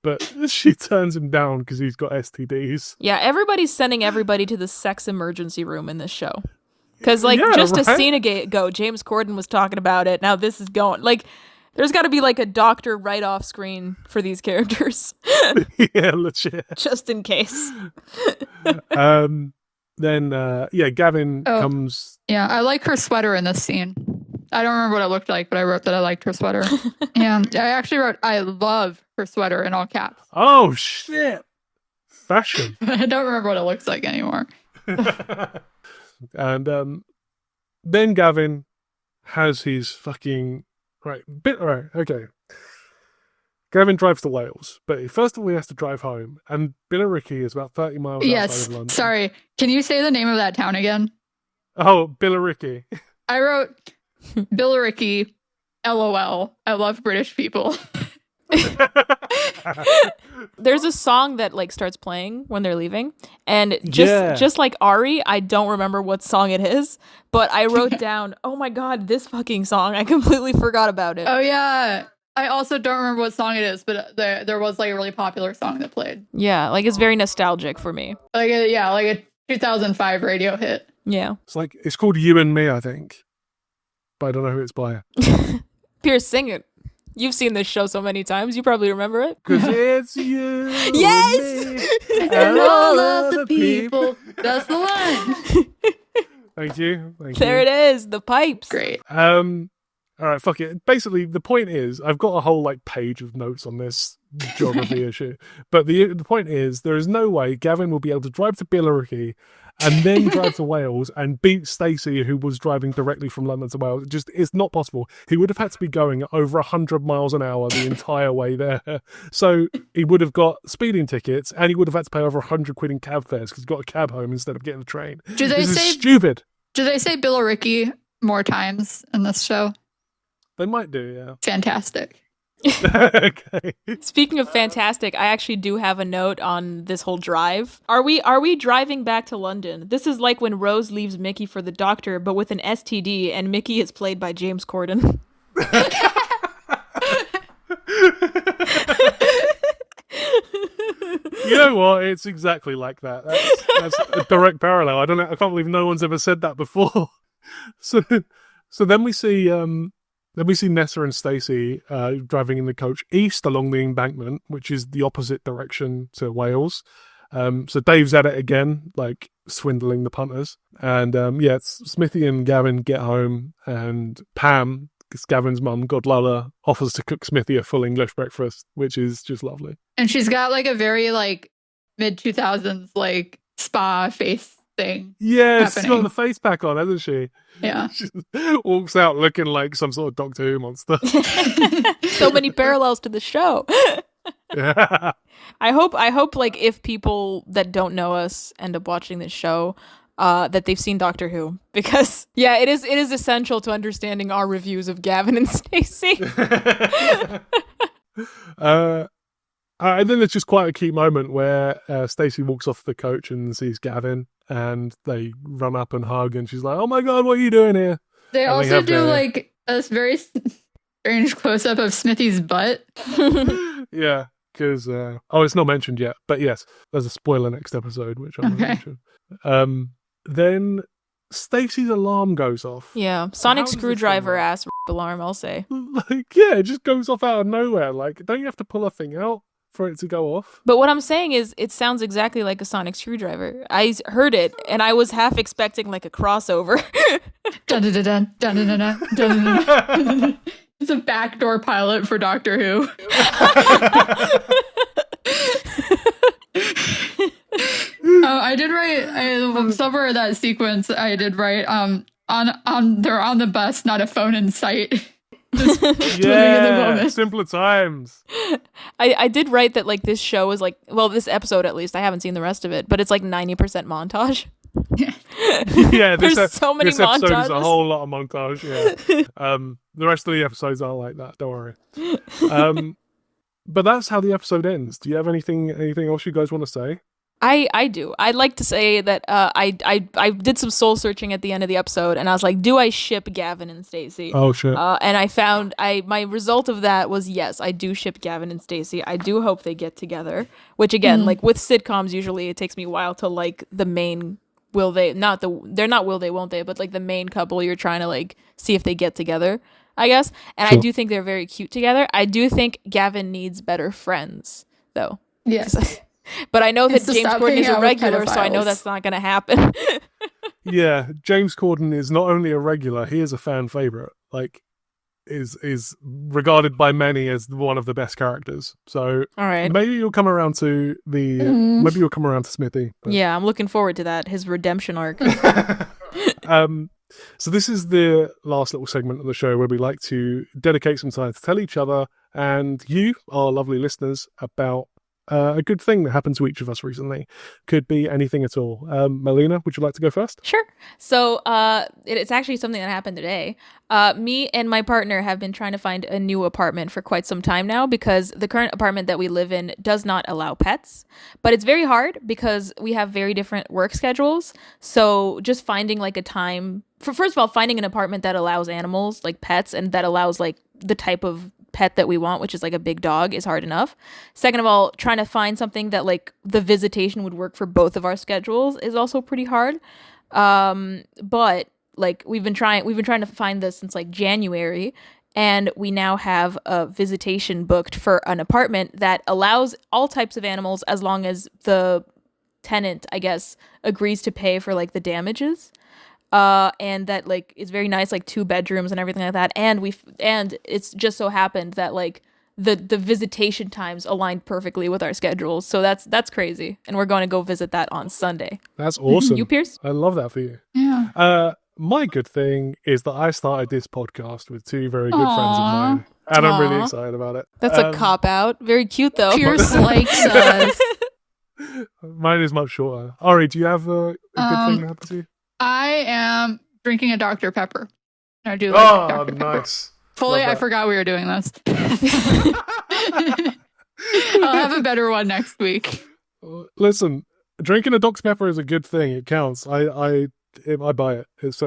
But she turns him down because he's got STDs. Yeah, everybody's sending everybody to the sex emergency room in this show. Because a scene ago, James Corden was talking about it. Now this is going there's got to be like a doctor right off screen for these characters. Yeah, legit. Just in case. Then Gavin comes. Yeah, I like her sweater in this scene. I don't remember what it looked like, but I wrote that I liked her sweater. Yeah, I actually wrote, I love her sweater in all caps. Oh, shit. Fashion. I don't remember what it looks like anymore. And then Gavin has his fucking... okay. Gavin drives to Wales, but first of all he has to drive home, and Billericay is about 30 miles outside of London. Sorry, can you say the name of that town again? Oh, Billericay. I wrote Billericay, LOL, I love British people. There's a song that starts playing when they're leaving, and just like Ari, I don't remember what song it is, but I wrote down, oh my god, this fucking song, I completely forgot about it. Oh yeah, I also don't remember what song it is, but there was a really popular song that played. Yeah, it's very nostalgic for me. Like a 2005 radio hit. Yeah, it's called You and Me, I think, but I don't know who it's by. Pierce, sing it. You've seen this show so many times, you probably remember it. Because it's you. Yes! And all of the people. That's the one. Thank you. There it is, the pipes. Great. All right, fuck it. Basically, the point is, I've got a whole page of notes on this geography issue. But the point is, there is no way Gavin will be able to drive to Billericay and then drive to Wales and beat Stacey, who was driving directly from London to Wales. It's not possible. He would have had to be going over 100 miles an hour the entire way there. So he would have got speeding tickets, and he would have had to pay over 100 quid in cab fares because he got a cab home instead of getting the train. This is stupid. Do they say Billericay more times in this show? They might do, yeah. Fantastic. Okay. Speaking of fantastic, I actually do have a note on this whole drive. Are we driving back to London? This is like when Rose leaves Mickey for the doctor, but with an STD, and Mickey is played by James Corden. You know what? It's exactly like that. That's a direct parallel. I can't believe no one's ever said that before. So then we see Nessa and Stacey driving in the coach east along the embankment, which is the opposite direction to Wales. So Dave's at it again, swindling the punters. And it's Smithy and Gavin get home, and Pam, Gavin's mum, God love her, offers to cook Smithy a full English breakfast, which is just lovely. And she's got a very mid-2000s spa face thing. Yeah, she's got the face pack on, hasn't she? Yeah. She walks out looking like some sort of Doctor Who monster. So many parallels to the show. Yeah. I hope if people that don't know us end up watching this show, that they've seen Doctor Who, because it is essential to understanding our reviews of Gavin and Stacey. And then there's just quite a key moment where Stacey walks off the coach and sees Gavin, and they run up and hug, and she's like, "Oh my god, what are you doing here?" They also do like a very strange close-up of Smithy's butt. Yeah, because it's not mentioned yet, but yes, there's a spoiler next episode, which I'm going to mention. Then Stacey's alarm goes off. Yeah, sonic screwdriver ass alarm, I'll say. Like, yeah, it just goes off out of nowhere. Like, don't you have to pull a thing out for it to go off? But what I'm saying is, it sounds exactly like a sonic screwdriver. I heard it, and I was half expecting like a crossover. Dun dun dun dun dun dun dun dun. It's a backdoor pilot for Doctor Who. I did write somewhere in that sequence. I did write they're on the bus, not a phone in sight. Yeah, simpler times. I did write that like this show is like, well, this episode at least, I haven't seen the rest of it, but it's like 90% montage. Yeah, there's so many this episode montages. is a whole lot of montage. Yeah, the rest of the episodes aren't like that. Don't worry. But that's how the episode ends. Do you have anything else you guys want to say? I do. I'd like to say that I did some soul searching at the end of the episode, and I was like, do I ship Gavin and Stacey? Oh shit! And I found my result of that was yes, I do ship Gavin and Stacey. I do hope they get together. Which again, like with sitcoms, usually it takes me a while to like the main they're not will they won't they, but like the main couple you're trying to like see if they get together, I guess. And sure. I do think they're very cute together. I do think Gavin needs better friends though. Yes. But I know that James Corden is a regular, so I know that's not going to happen. Yeah, James Corden is not only a regular, he is a fan favorite. Like, is regarded by many as one of the best characters. So, all right, maybe you'll come around to maybe you'll come around to Smithy. But... Yeah, I'm looking forward to that, his redemption arc. So this is the last little segment of the show where we like to dedicate some time to tell each other and you, our lovely listeners, about a good thing that happened to each of us recently. Could be anything at all. Maylina, would you like to go first? Sure. So it's actually something that happened today. Me and my partner have been trying to find a new apartment for quite some time now because the current apartment that we live in does not allow pets. But it's very hard because we have very different work schedules. So just finding like a time first of all, finding an apartment that allows animals like pets and that allows like the type of pet that we want, which is like a big dog, is hard enough. Second of all, trying to find something that like the visitation would work for both of our schedules is also pretty hard. But like we've been trying to find this since like January, and we now have a visitation booked for an apartment that allows all types of animals as long as the tenant, I guess, agrees to pay for like the damages. And that like is very nice, like 2 bedrooms and everything like that. And it's just so happened that like the visitation times aligned perfectly with our schedules. So that's crazy. And we're going to go visit that on Sunday. That's awesome. You, Pierce? I love that for you. Yeah. My good thing is that I started this podcast with 2 very good friends of mine. And I'm really excited about it. That's a cop-out. Very cute, though. Pierce likes us. Mine is much shorter. Ari, do you have a good thing that happened to you? I am drinking a Dr. Pepper. I do like Dr. Pepper. Nice. Fully, I forgot we were doing this. I'll have a better one next week. Listen, drinking a Dr. Pepper is a good thing. It counts. I buy it. It's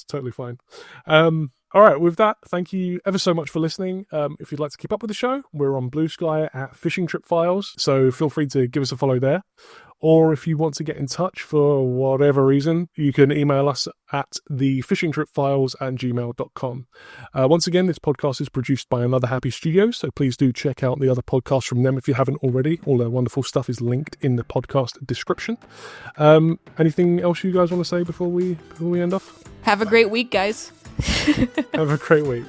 totally fine. All right, with that, thank you ever so much for listening. If you'd like to keep up with the show, we're on Blue Sky at Fishing Trip Files, so feel free to give us a follow there. Or if you want to get in touch for whatever reason, you can email us at thefishingtripfiles@gmail.com. Once again, this podcast is produced by Another Happy Studios, so please do check out the other podcasts from them if you haven't already. All their wonderful stuff is linked in the podcast description. Anything else you guys want to say before we end off? Have a great week, guys. Have a great week.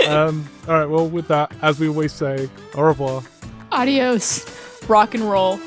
All right, well, with that, as we always say, au revoir. Adios. Rock and roll.